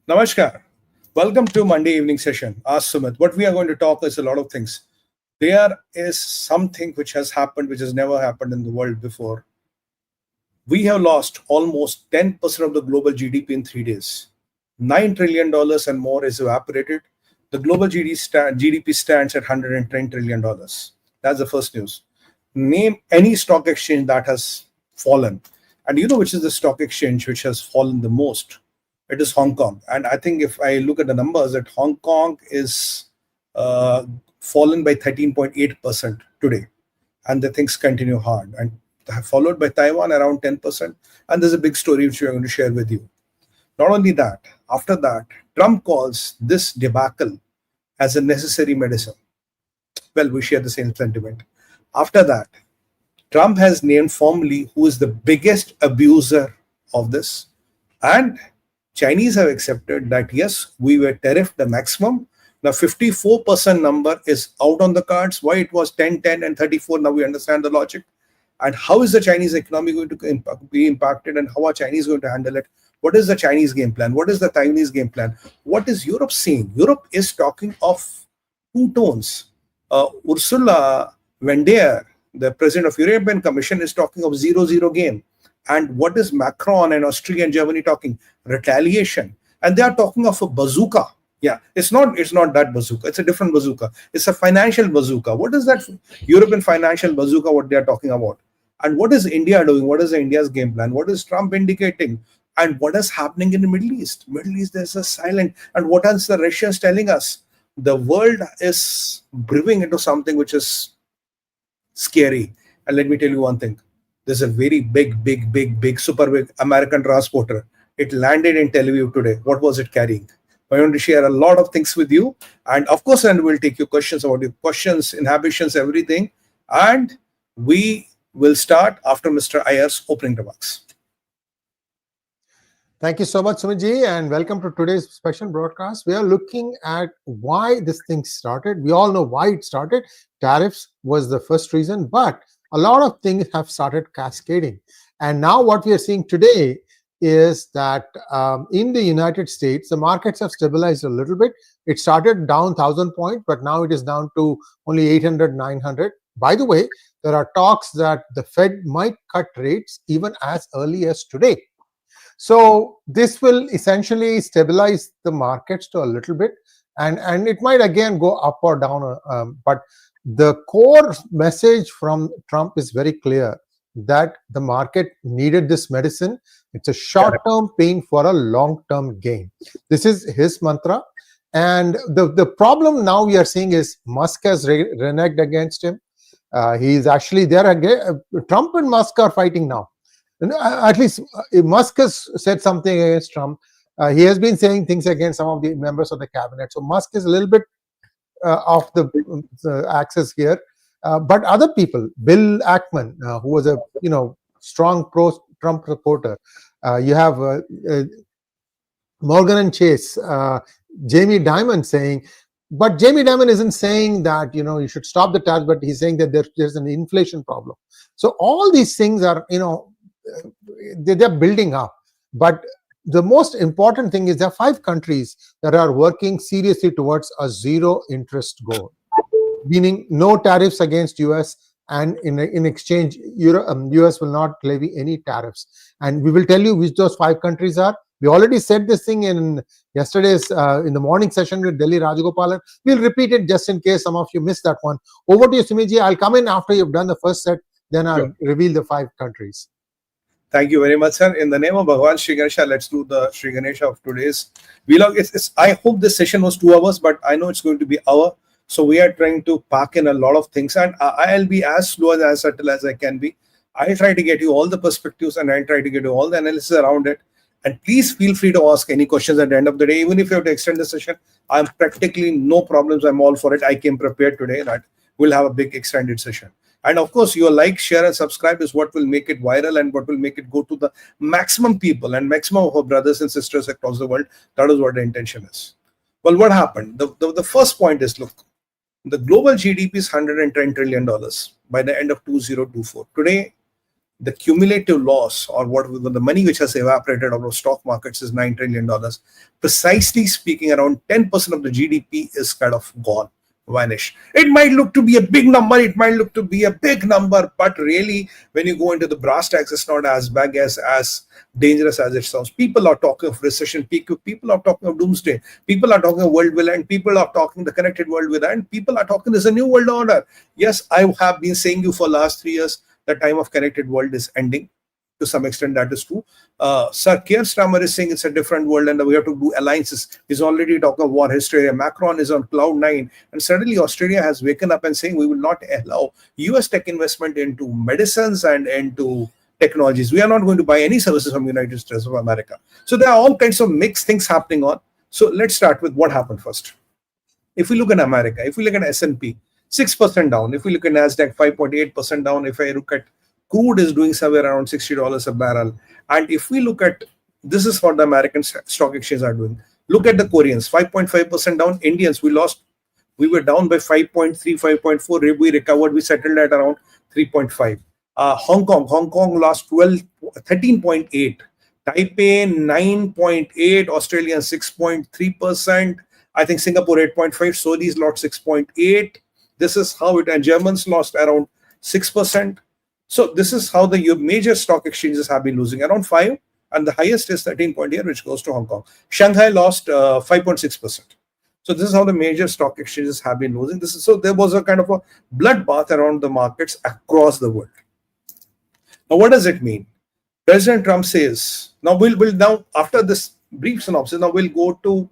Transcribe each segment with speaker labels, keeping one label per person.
Speaker 1: Namaskar. Welcome to Monday evening session. Ask Sumit. What we are going to talk is a lot of things. There is something which has happened, which has never happened in the world before. We have lost almost 10% of the global GDP in 3 days. $9 trillion and more is evaporated. The global GDP stands at $110 trillion. That's the first news. Name any stock exchange that has fallen. And you know which is the stock exchange which has fallen the most? It is Hong Kong. And I think if I look at the numbers, that Hong Kong is fallen by 13.8% today. And the things continue hard. And followed by Taiwan around 10%. And there's a big story which we are going to share with you. Not only that, after that, Trump calls this debacle as a necessary medicine. Well, we share the same sentiment. After that, Trump has named formally who is the biggest abuser of this. And Chinese have accepted that, yes, we were tariffed the maximum. Now, 54% number is out on the cards. Why it was 10, 10 and 34, now we understand the logic. And how is the Chinese economy going to be impacted, and how are Chinese going to handle it? What is the Chinese game plan? What is the Taiwanese game plan? What is Europe saying? Europe is talking of two tones. Ursula von der Leyen, the president of European Commission, is talking of 0-0 game. And what is Macron and Austria and Germany talking? Retaliation. And they are talking of a bazooka. Yeah, it's not that bazooka. It's a different bazooka. It's a financial bazooka. What is that European financial bazooka, what they are talking about? And what is India doing? What is India's game plan? What is Trump indicating? And what is happening in the Middle East? Middle East, there's a silent. And what else the Russians telling us? The world is brewing into something which is scary. And let me tell you one thing. There's a very big, super big American transporter. It landed in Tel Aviv today. What was it carrying? I want to share a lot of things with you. And of course, and we'll take your questions about your questions, inhibitions, everything. And we will start after Mr. Iyer's opening remarks.
Speaker 2: Thank you so much, Sumit, and welcome to today's special broadcast. We are looking at why this thing started. We all know why it started. Tariffs was the first reason, but a lot of things have started cascading. And now what we are seeing today is that in the United States, the markets have stabilized a little bit. It started down 1,000 points, but now it is down to only 800, 900. By the way, there are talks that the Fed might cut rates even as early as today. So this will essentially stabilize the markets to a little bit, and it might again go up or down. But the core message from Trump is very clear, that the market needed this medicine. It's a short-term pain for a long-term gain. This is his mantra. And the problem now we are seeing is Musk has reneged against him. He's actually there again. Trump and Musk are fighting now. At least Musk has said something against Trump. He has been saying things against some of the members of the cabinet. So Musk is a little bit off the axis here. But other people, Bill Ackman, who was a strong pro-Trump supporter. You have Morgan and Chase, Jamie Dimon saying, but Jamie Dimon isn't saying that you should stop the tariffs, but he's saying that there's an inflation problem. So all these things are they're building up. But the most important thing is there are 5 countries that are working seriously towards a zero interest goal, meaning no tariffs against US, and in exchange, US will not levy any tariffs. And we will tell you which those 5 countries are. We already said this thing in yesterday's in the morning session with Delhi Rajagopal. We'll repeat it just in case some of you missed that one. Over to you, Sumit. I'll come in after you've done the first set, then I'll reveal the 5 countries.
Speaker 1: Thank you very much, sir. In the name of Bhagwan Sree Ganesha, let's do the Sree Ganesha of today's vlog. I hope this session was 2 hours, but I know it's going to be hour. So we are trying to pack in a lot of things, and I'll be as slow and as subtle as I can be. I'll try to get you all the perspectives, and I'll try to get you all the analysis around it. And please feel free to ask any questions at the end of the day. Even if you have to extend the session, I'm practically no problems. I'm all for it. I came prepared today that we'll have a big extended session. And of course, your like, share, and subscribe is what will make it viral and what will make it go to the maximum people and maximum of our brothers and sisters across the world. That is what the intention is. Well, what happened? The first point is, look, the global GDP is $110 trillion by the end of 2024. Today, the cumulative loss, or what the money which has evaporated out of stock markets, is $9 trillion. Precisely speaking, around 10% of the GDP is kind of gone, vanished. It might look to be a big number, it might look to be a big number, but really, when you go into the brass tacks, it's not as big, as dangerous as it sounds. People are talking of recession, people are talking of doomsday, people are talking of world will end, people are talking the connected world will end, people are talking there's a new world order. Yes, I have been saying you for last 3 years, the time of connected world is ending. To some extent, that is true. Sir Keir Starmer is saying it's a different world and we have to do alliances. He's already talking of war hysteria. Macron is on cloud 9. And suddenly Australia has waken up and saying we will not allow US tech investment into medicines and into technologies. We are not going to buy any services from United States of America. So there are all kinds of mixed things happening on. So let's start with what happened first. If we look at America, if we look at S&P, 6% down. If we look at NASDAQ, 5.8% down. If I look at crude is doing somewhere around $60 a barrel. And if we look at, this is what the American stock exchanges are doing. Look at the Koreans, 5.5% down. Indians, we were down by 5.3, 5.4. We recovered, we settled at around 3.5. Hong Kong lost 13.8. Taipei, 9.8. Australia, 6.3%. I think Singapore, 8.5. Saudis lost 6.8. This is how it, and Germans lost around 6%. So this is how the major stock exchanges have been losing, around 5, and the highest is 13.8, which goes to Hong Kong. Shanghai lost 5.6%. So this is how the major stock exchanges have been losing. So there was a kind of a bloodbath around the markets across the world. Now, what does it mean? President Trump says, now now after this brief synopsis, now we'll go to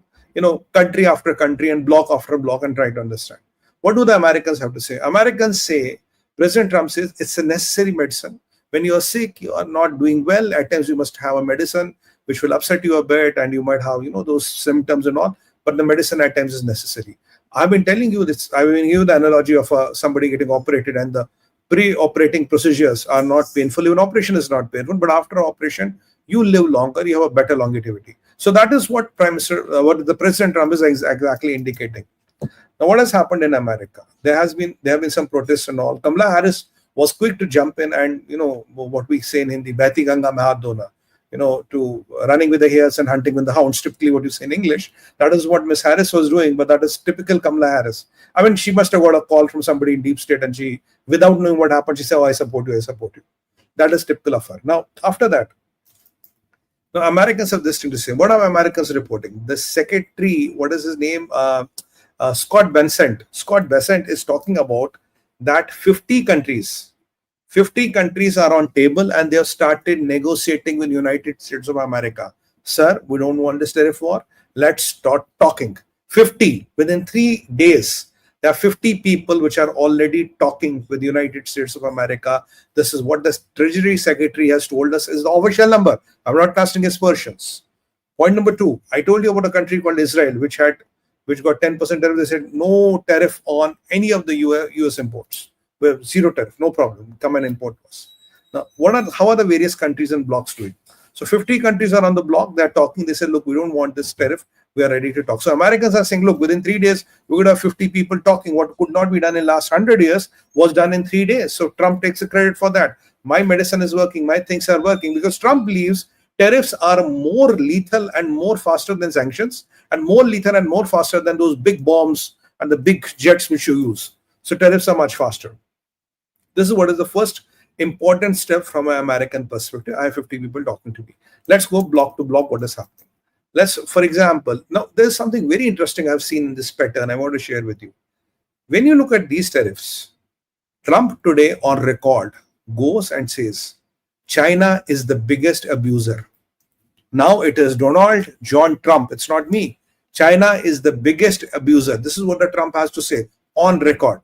Speaker 1: country after country and block after block and try to understand. What do the Americans have to say? Americans say, President Trump says it's a necessary medicine. When you are sick, you are not doing well, at times you must have a medicine which will upset you a bit and you might have, those symptoms and all, but the medicine at times is necessary. I've been telling you this, I've been giving you the analogy of somebody getting operated and the pre-operating procedures are not painful. Even operation is not painful, but after operation, you live longer, you have a better longevity. So that is what what the President Trump is exactly indicating. Now, what has happened in America? There have been some protests and all. Kamala Harris was quick to jump in and, what we say in Hindi, 𝗤𝗙𝗙𝗪, to running with the hares and hunting with the hounds, typically what you say in English. That is what Miss Harris was doing, but that is typical Kamala Harris. I mean, she must have got a call from somebody in deep state and she, without knowing what happened, she said, oh, I support you, I support you. That is typical of her. Now, after that, now Americans have this thing to say. What are Americans reporting? The secretary, what is his name? Scott Bessent. Scott Bessent is talking about that 50 countries are on table and they have started negotiating with United States of America. Sir, we don't want this tariff war. Let's start talking. 50 within 3 days. There are 50 people which are already talking with the United States of America. This is what the Treasury Secretary has told us is the official number. I'm not casting aspersions. Point number 2, I told you about a country called Israel, which got 10% tariff. They said no tariff on any of the US imports. We have zero tariff, no problem. Come and import us. Now, how are the various countries and blocks doing? So 50 countries are on the block. They're talking. They said, look, we don't want this tariff. We are ready to talk. So Americans are saying, look, within 3 days, we would have 50 people talking. What could not be done in last 100 years was done in 3 days. So Trump takes the credit for that. My medicine is working. My things are working, because Trump believes tariffs are more lethal and more faster than sanctions, and more lethal and more faster than those big bombs and the big jets which you use. So tariffs are much faster. This is what is the first important step from an American perspective. I have 50 people talking to me. Let's go block to block what is happening. For example, now there's something very interesting I've seen in this pattern I want to share with you. When you look at these tariffs, Trump today on record goes and says, China is the biggest abuser. Now it is Donald John Trump. It's not me. China is the biggest abuser. This is what the Trump has to say on record.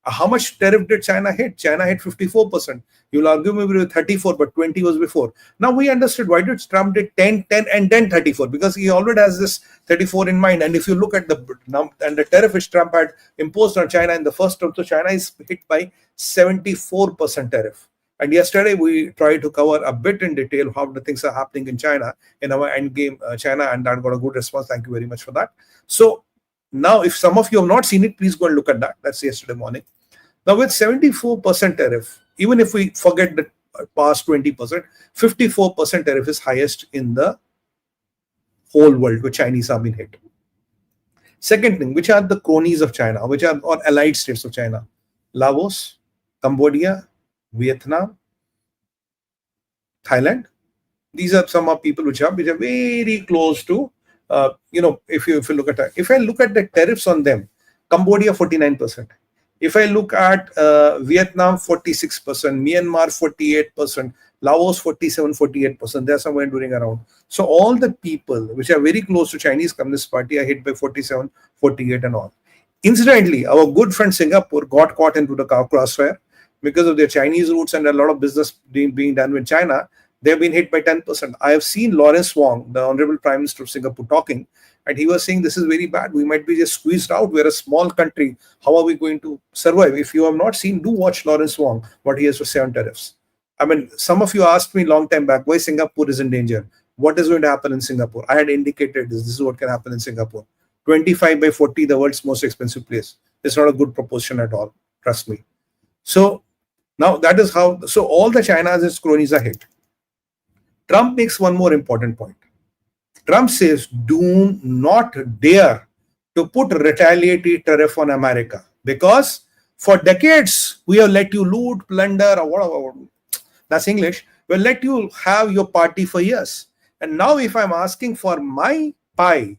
Speaker 1: How much tariff did China hit? China hit 54%. You'll argue maybe with 34, but 20 was before. Now we understood why did Trump did 10, 10, and then 34, because he already has this 34 in mind. And if you look at the tariff which Trump had imposed on China in the first term, so China is hit by 74% tariff. And yesterday we tried to cover a bit in detail how the things are happening in China, in our end game China, and that got a good response. Thank you very much for that. So now, if some of you have not seen it, please go and look at that. That's yesterday morning. Now, with 74% tariff, even if we forget the past 20%. 54% tariff is highest in the whole world, which Chinese have been hit. Second thing, which are the cronies of China, which are or allied states of China? Laos, Cambodia, Vietnam, Thailand. These are some of people which are very close to, if you look at if I look at the tariffs on them, Cambodia 49%. If I look at Vietnam 46%, Myanmar 48%, Laos 47, 48%. They're somewhere doing around. So all the people which are very close to Chinese Communist Party are hit by 47, 48 and all. Incidentally, our good friend Singapore got caught into the crossfire because of their Chinese roots and a lot of business being done with China. They've been hit by 10%. I have seen Lawrence Wong, the Honorable Prime Minister of Singapore, talking, and he was saying this is very bad. We might be just squeezed out. We're a small country. How are we going to survive? If you have not seen, do watch Lawrence Wong, what he has to say on tariffs. I mean, some of you asked me a long time back why Singapore is in danger. What is going to happen in Singapore? I had indicated this is what can happen in Singapore. 25 by 40, the world's most expensive place. It's not a good proposition at all. Trust me. So now that is how, so all the China's its cronies are hit. Trump makes one more important point. Trump says, do not dare to put retaliatory tariff on America because for decades we have let you loot, plunder, or whatever. That's English. We'll let you have your party for years. And now if I'm asking for my pie,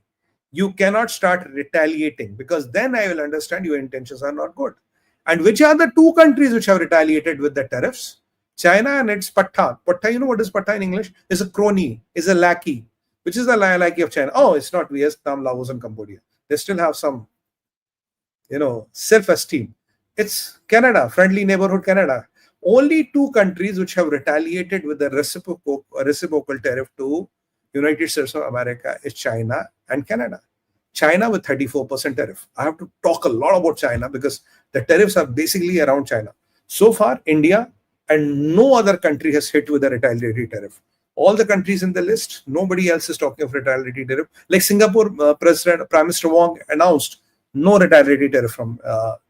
Speaker 1: you cannot start retaliating because then I will understand your intentions are not good. And which are the two countries which have retaliated with the tariffs? China and its patta. Patta, you know what is patta in English? Is a crony, is a lackey. Which is the lackey of China? Oh, it's not Vietnam, Laos and Cambodia. They still have some, self-esteem. It's Canada, friendly neighborhood Canada. Only two countries which have retaliated with the reciprocal tariff to United States of America is China and Canada. China with 34% tariff. I have to talk a lot about China because the tariffs are basically around China. So far, India and no other country has hit with a retaliatory tariff. All the countries in the list, nobody else is talking of retaliatory tariff. Like Singapore, Prime Minister Wong announced no retaliatory tariff from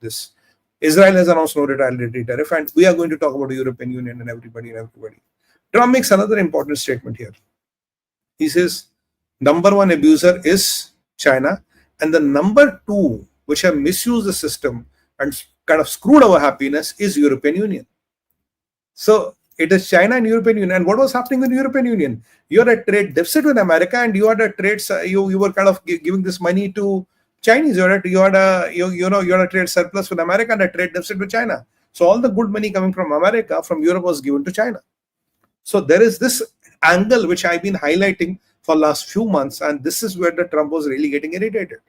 Speaker 1: this. Israel has announced no retaliatory tariff, and we are going to talk about the European Union and everybody. Trump makes another important statement here. He says, number one abuser is China, and the number two, which have misused the system and kind of screwed our happiness, is European Union. So it is China and European Union. And what was happening in the European Union? You had a trade deficit with America, and you had a trade. You were kind of giving this money to Chinese. You had a trade surplus with America and a trade deficit with China. So all the good money coming from America, from Europe, was given to China. So there is this angle which I've been highlighting for last few months, and this is where the Trump was really getting irritated.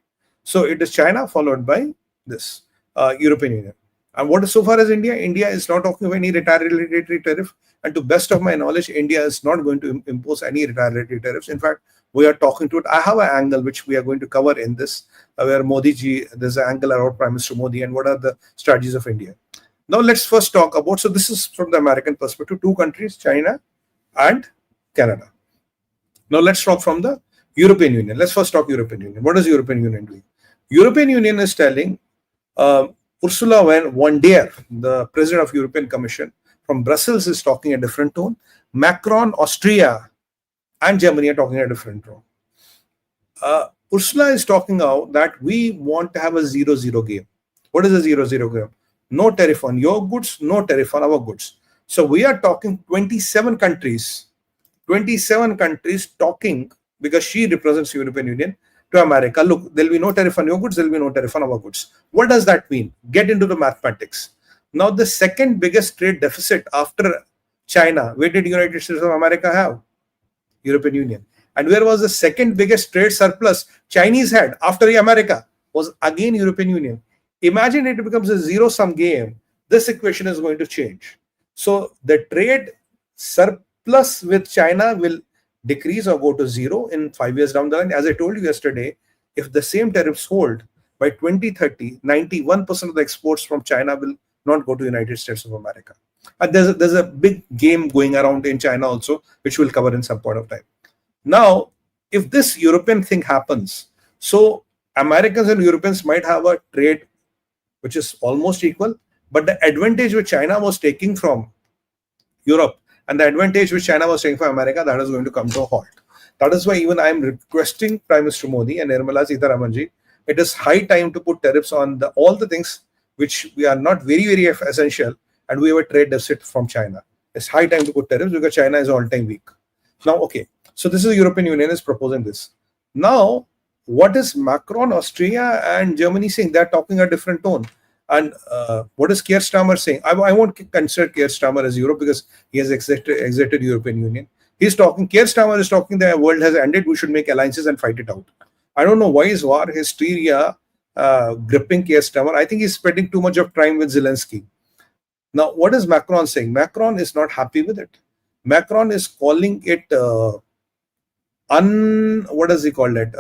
Speaker 1: So it is China followed by this European Union. And what is so far as India? India is not talking of any retaliatory tariff. And to best of my knowledge, India is not going to impose any retaliatory tariffs. In fact, we are talking to it. I have an angle which we are going to cover in this, where Modi ji, there's an angle around Prime Minister Modi and what are the strategies of India. Now let's first talk about, so this is from the American perspective, two countries, China and Canada. Now let's talk from the European Union. Let's first talk European Union. What is European Union doing? European Union is telling Ursula von der Leyen, the president of European Commission from Brussels, is talking a different tone. Macron, Austria and Germany are talking a different tone. Ursula is talking out that we want to have a 0-0 game. What is a 0-0 game? No tariff on your goods, no tariff on our goods. So we are talking 27 countries talking, because she represents European Union, to America. Look, there will be no tariff on your goods, there will be no tariff on our goods. What does that mean? Get into the mathematics. Now, the second biggest trade deficit after China, where did United States of America have? European Union. And where was the second biggest trade surplus Chinese had after America? Was again European Union. Imagine it becomes a zero-sum game. This equation is going to change. So the trade surplus with China will decrease or go to zero in 5 years down the line. As I told you yesterday, if the same tariffs hold, by 2030, 91% of the exports from China will not go to United States of America. And there's a big game going around in China also, which we'll cover in some point of time. Now, if this European thing happens, so Americans and Europeans might have a trade which is almost equal, but the advantage which China was taking from Europe And the advantage which China was taking for America, that is going to come to a halt. That is why even I am requesting Prime Minister Modi and Nirmala Sitharaman, it is high time to put tariffs on all the things which we are not very, very essential, and we have a trade deficit from China. It's high time to put tariffs because China is all-time weak. Now, okay, so this is the European Union is proposing this. Now, what is Macron, Austria, and Germany saying? They're talking a different tone. And what is Keir Starmer saying? I won't consider Keir Starmer as Europe because he has exited European Union. He's talking, Keir Starmer is talking, the world has ended, we should make alliances and fight it out. I don't know why is war hysteria gripping Keir Starmer. I think he's spending too much of time with Zelensky. Now, what is Macron saying? Macron is not happy with it. Macron is calling it what does he call it?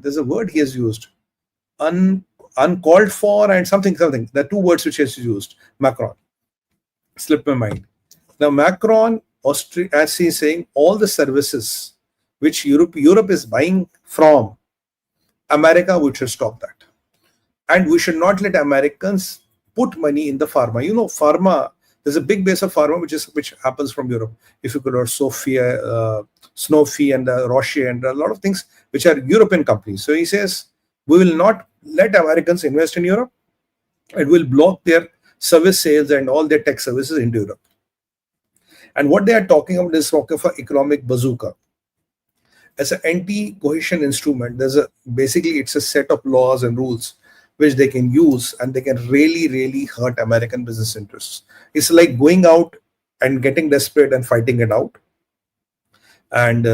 Speaker 1: There's a word he has used. Uncalled for and something. The two words which he has used. Macron. Slipped my mind. Now, Macron, Austria, as he's saying, all the services which Europe is buying from America, we should stop that. And we should not let Americans put money in the pharma. You know, pharma, there's a big base of pharma which happens from Europe. If you could or Sanofi and Roche and a lot of things which are European companies. So he says, we will not let Americans invest in Europe. It will block their service sales and all their tech services into Europe. And what they are talking about is talking for economic bazooka. As an anti-cohesion instrument, basically it's a set of laws and rules which they can use, and they can really, really hurt American business interests. It's like going out and getting desperate and fighting it out. And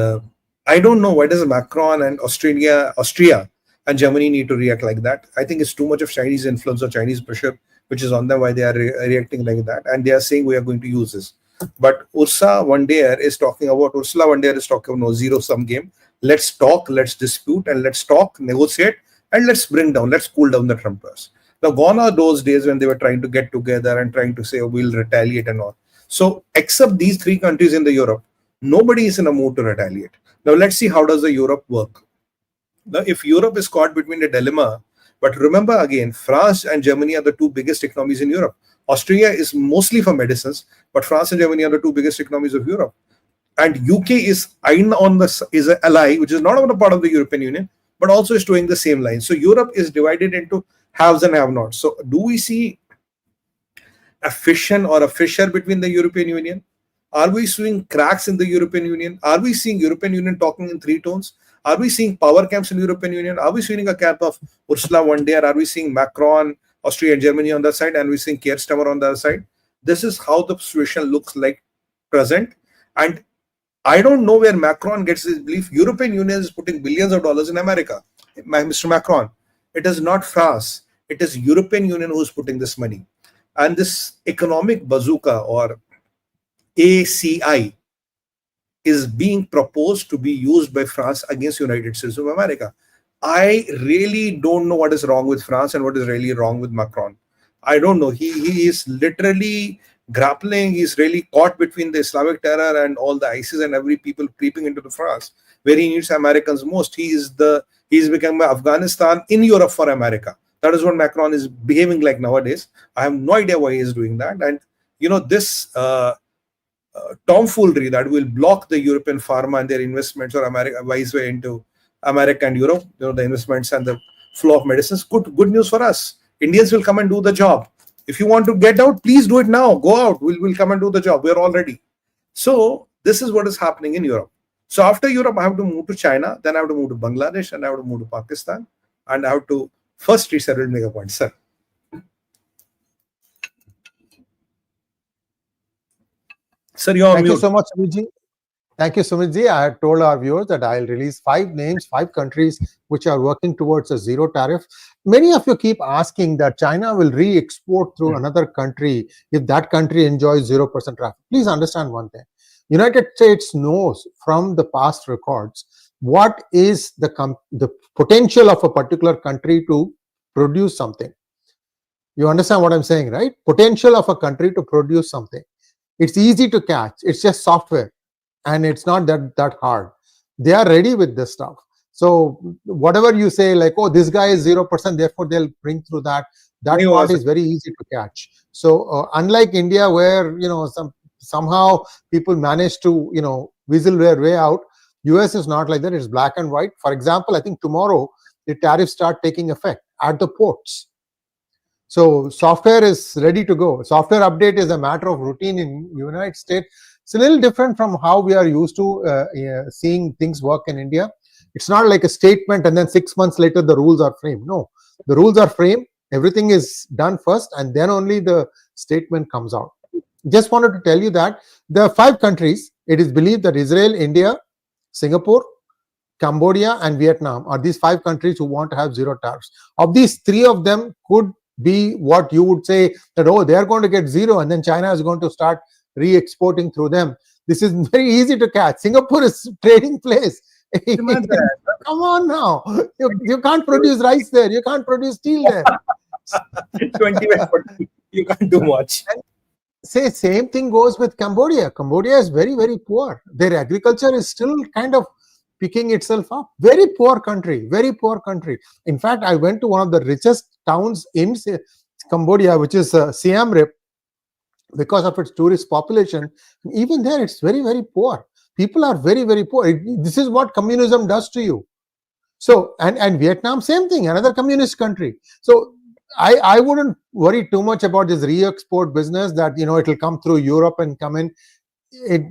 Speaker 1: I don't know why does Macron and Austria and Germany need to react like that. I think it's too much of Chinese influence or Chinese pressure which is on them why they are reacting like that. And they are saying we are going to use this. But Ursula von der Leyen is talking about no zero-sum game. Let's talk, let's dispute, and let's talk, negotiate, and let's cool down the Trumpers. Now, gone are those days when they were trying to get together and trying to say, oh, we'll retaliate and all. So, except these three countries in the Europe, nobody is in a mood to retaliate. Now, let's see how does the Europe work. Now, if Europe is caught between a dilemma, but remember again, France and Germany are the two biggest economies in Europe. Austria is mostly for medicines, but France and Germany are the two biggest economies of Europe. And UK is an ally, which is not a part of the European Union, but also is doing the same line. So Europe is divided into haves and have-nots. So do we see a fission or a fissure between the European Union? Are we seeing cracks in the European Union? Are we seeing European Union talking in three tones? Are we seeing power camps in European Union? Are we seeing a camp of Ursula von der Leyen? Are we seeing Macron, Austria and Germany on the side, and we're seeing Keir Starmer on the other side? This is how the situation looks like present. And I don't know where Macron gets his belief. European Union is putting billions of dollars in America. Mr. Macron, it is not France. It is European Union who is putting this money. And this economic bazooka or ACI is being proposed to be used by France against United States of America. I really don't know what is wrong with France and what is really wrong with Macron. I don't know. He is literally grappling. He's really caught between the Islamic terror and all the ISIS and every people creeping into the France, where he needs Americans most. He's become Afghanistan in Europe for America. That is what Macron is behaving like nowadays. I have no idea why he is doing that. And you know, this tomfoolery that will block the European pharma and their investments or America wise way into America and Europe, you know, the investments and the flow of medicines. Good news for us. Indians will come and do the job. If you want to get out, please do it now. Go out. We'll come and do the job. We're all ready. So this is what is happening in Europe. So after Europe, I have to move to China. Then I have to move to Bangladesh, and I have to move to Pakistan, and I have to first reach several mega points, sir. Sir, you're on mute.
Speaker 2: Thank you so much, Sumitji. Thank you, Sumitji. I had told our viewers that I'll release 5 names, 5 countries which are working towards a zero tariff. Many of you keep asking that China will re-export through another country if that country enjoys 0% traffic. Please understand one thing. United States knows from the past records what is the potential of a particular country to produce something. You understand what I'm saying, right? Potential of a country to produce something. It's easy to catch. It's just software. And it's not that hard. They are ready with this stuff. So whatever you say, like, oh, this guy is 0%, therefore they'll bring through that part is very easy to catch. So unlike India, where, you know, somehow people manage to, weasel their way out. US is not like that. It's black and white. For example, I think tomorrow the tariffs start taking effect at the ports. So software is ready to go. Software update is a matter of routine in United States. It's a little different from how we are used to seeing things work in India. It's not like a statement and then 6 months later the rules are framed. No, the rules are framed. Everything is done first and then only the statement comes out. Just wanted to tell you that there are 5 countries. It is believed that Israel, India, Singapore, Cambodia and Vietnam are these 5 countries who want to have zero tariffs. Of these, 3 of them could be what you would say that, oh, they are going to get zero and then China is going to start re-exporting through them. This is very easy to catch. Singapore is a trading place. Come on now. You can't produce rice there. You can't produce steel there.
Speaker 1: 20, you can't do much.
Speaker 2: And say same thing goes with Cambodia. Cambodia is very, very poor. Their agriculture is still kind of picking itself up. Very poor country. Very poor country. In fact, I went to one of the richest towns in Cambodia, which is Siem Reap, because of its tourist population. Even there, it's very, very poor. People are very, very poor. This is what communism does to you. So, and Vietnam, same thing, another communist country. So, I wouldn't worry too much about this re-export business that, it will come through Europe and come in.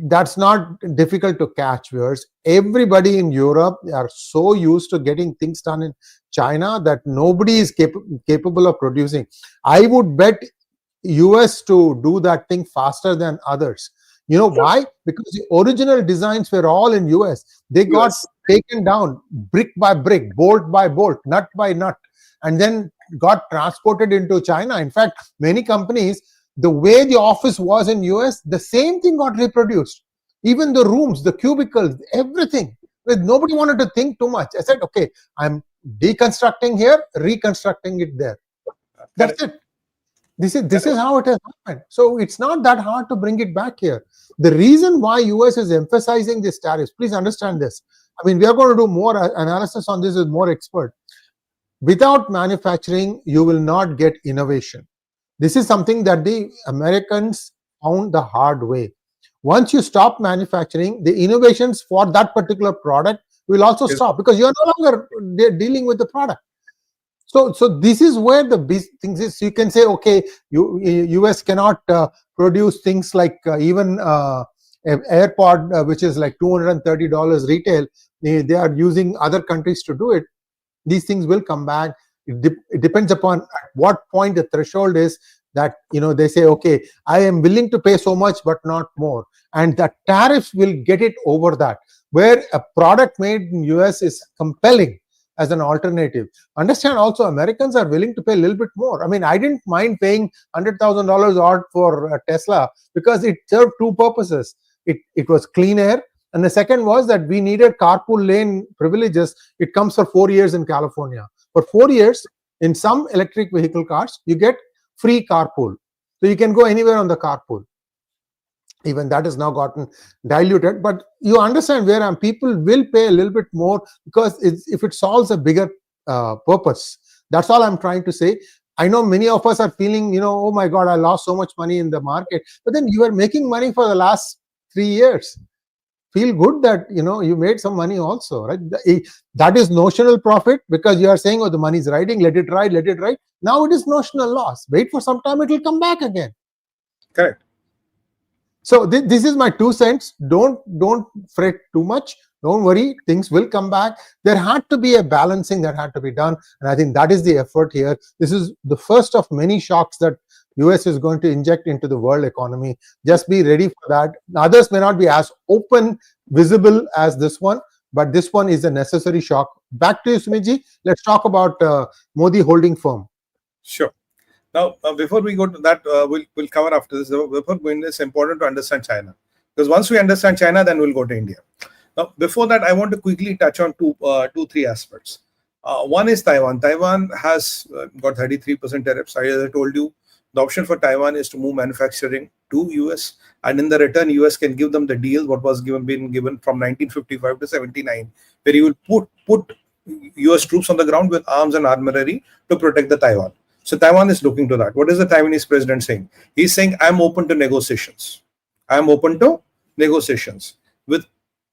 Speaker 2: That's not difficult to catch, viewers. Everybody in Europe are so used to getting things done in China that nobody is capable of producing. I would bet US to do that thing faster than others. You know why? Because the original designs were all in US. They got taken down brick by brick, bolt by bolt, nut by nut, and then got transported into China. In fact, many companies, the way the office was in US, the same thing got reproduced. Even the rooms, the cubicles, everything. Nobody wanted to think too much. I said, okay, I'm deconstructing here, reconstructing it there. That's it. This is how it has happened. So it's not that hard to bring it back here. The reason why US is emphasizing these tariffs, please understand this. I mean, we are going to do more analysis on this with more experts. Without manufacturing, you will not get innovation. This is something that the Americans found the hard way. Once you stop manufacturing, the innovations for that particular product will also stop because you're no longer dealing with the product. So this is where the big things is. You can say, okay, US cannot produce things like even AirPod, which is like $230 retail. They are using other countries to do it. These things will come back. It depends upon at what point the threshold is that, they say, okay, I am willing to pay so much, but not more. And the tariffs will get it over that, where a product made in US is compelling as an alternative. Understand also, Americans are willing to pay a little bit more. I mean, I didn't mind paying $100,000 odd for Tesla because it served 2 purposes. It was clean air. And the second was that we needed carpool lane privileges. It comes for 4 years in California. For 4 years, in some electric vehicle cars, you get free carpool. So you can go anywhere on the carpool. Even that has now gotten diluted. But you understand where people will pay a little bit more because if it solves a bigger purpose. That's all I'm trying to say. I know many of us are feeling, oh my God, I lost so much money in the market. But then you are making money for the last 3 years. Feel good that you made some money also, right? That is notional profit because you are saying, oh, the money is riding, let it ride. Now it is notional loss. Wait for some time, it will come back again.
Speaker 1: Correct.
Speaker 2: So this is my 2 cents. Don't fret too much. Don't worry, things will come back. There had to be a balancing that had to be done, and I think that is the effort here. This is the first of many shocks that US is going to inject into the world economy. Just be ready for that. Others may not be as open, visible as this one, but this one is a necessary shock. Back to you, Sumit. Let's talk about Modi holding firm.
Speaker 1: Sure. Now, before we go to that, we'll cover after this. Before going, it's important to understand China. Because once we understand China, then we'll go to India. Now, before that, I want to quickly touch on three aspects. One is Taiwan. Taiwan has got 33% tariffs. As I told you, the option for Taiwan is to move manufacturing to US, and in the return, US can give them the deal what was been given from 1955 to 79, where you will put US troops on the ground with arms and artillery to protect the Taiwan. So Taiwan is looking to that. What is the Taiwanese president saying? He's saying, I'm open to negotiations. I am open to negotiations. With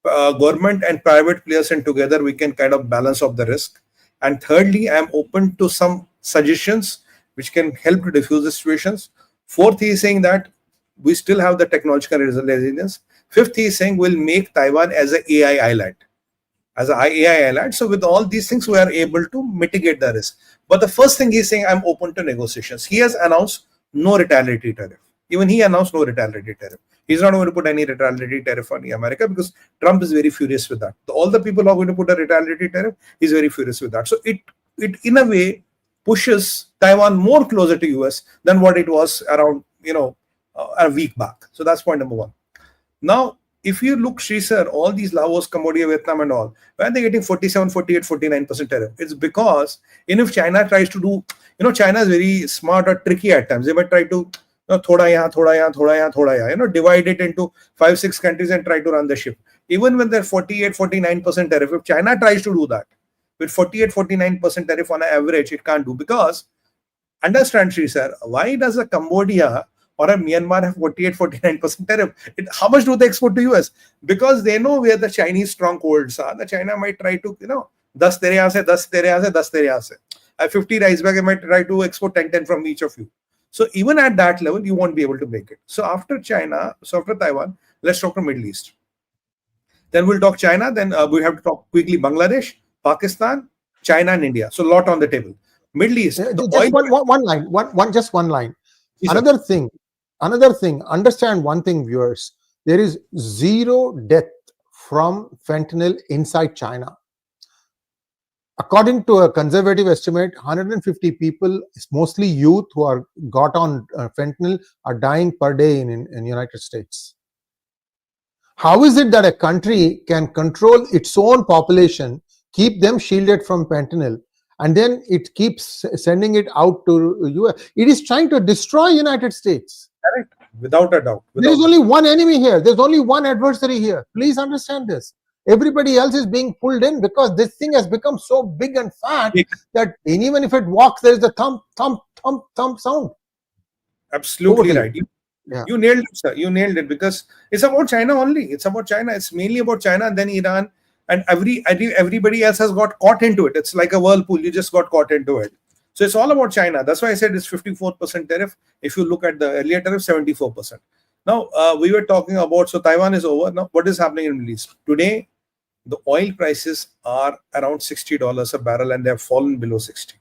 Speaker 1: government and private players, and together we can kind of balance of the risk. And thirdly, I am open to some suggestions which can help to diffuse the situations. Fourth, he is saying that we still have the technological resilience. Fifth, he is saying we'll make Taiwan as an AI island. So with all these things, we are able to mitigate the risk. But the first thing he's saying, I'm open to negotiations. He has announced no retaliatory tariff. Even he announced no retaliatory tariff. He's not going to put any retaliatory tariff on America because Trump is very furious with that. All the people who are going to put a retaliatory tariff, he's very furious with that. So it in a way pushes Taiwan more closer to US than what it was around a week back. So that's point number one. Now, if you look, Sree sir, all these Laos, Cambodia, Vietnam and all, why are they getting 47, 48, 49% tariff? It's because if China tries to do, China is very smart or tricky at times. They might try to thoda yahan, divide it into 5-6 countries and try to run the ship. Even when they're 48, 49% tariff, if China tries to do that, with 48, 49% tariff on an average, it can't do. Because, understand, Sree sir, why does a Cambodia or a Myanmar have 48, 49% tariff? How much do they export to US? Because they know where the Chinese strongholds are. The China might try to, 10 tere yahan se, 10 tere yahan se, 10 tere yahan se. 50 rice bag, I might try to export 10 from each of you. So even at that level, you won't be able to make it. So after Taiwan, let's talk to Middle East. Then we'll talk China. Then we have to talk quickly Bangladesh, Pakistan, China and India. So a lot on the table. Middle East.
Speaker 2: Just one line. Another thing, understand one thing, viewers. There is zero death from fentanyl inside China. According to a conservative estimate, 150 people, mostly youth who are got on fentanyl, are dying per day in United States. How is it that a country can control its own population, keep them shielded from fentanyl, and then it keeps sending it out to US? It is trying to destroy United States.
Speaker 1: Correct. Without a doubt.
Speaker 2: There is only one enemy here. There's only one adversary here. Please understand this. Everybody else is being pulled in because this thing has become so big and fat that even if it walks, there is a thump sound.
Speaker 1: Absolutely right. You nailed it, sir. You nailed it, because it's about China only. It's about China. It's mainly about China and then Iran. And everybody else has got caught into it. It's like a whirlpool. You just got caught into it. So it's all about China. That's why I said it's 54% tariff. If you look at the earlier tariff, 74%. Now, we were talking about, so Taiwan is over. Now, what is happening in the Middle East? Today, the oil prices are around $60 a barrel and they have fallen below 60.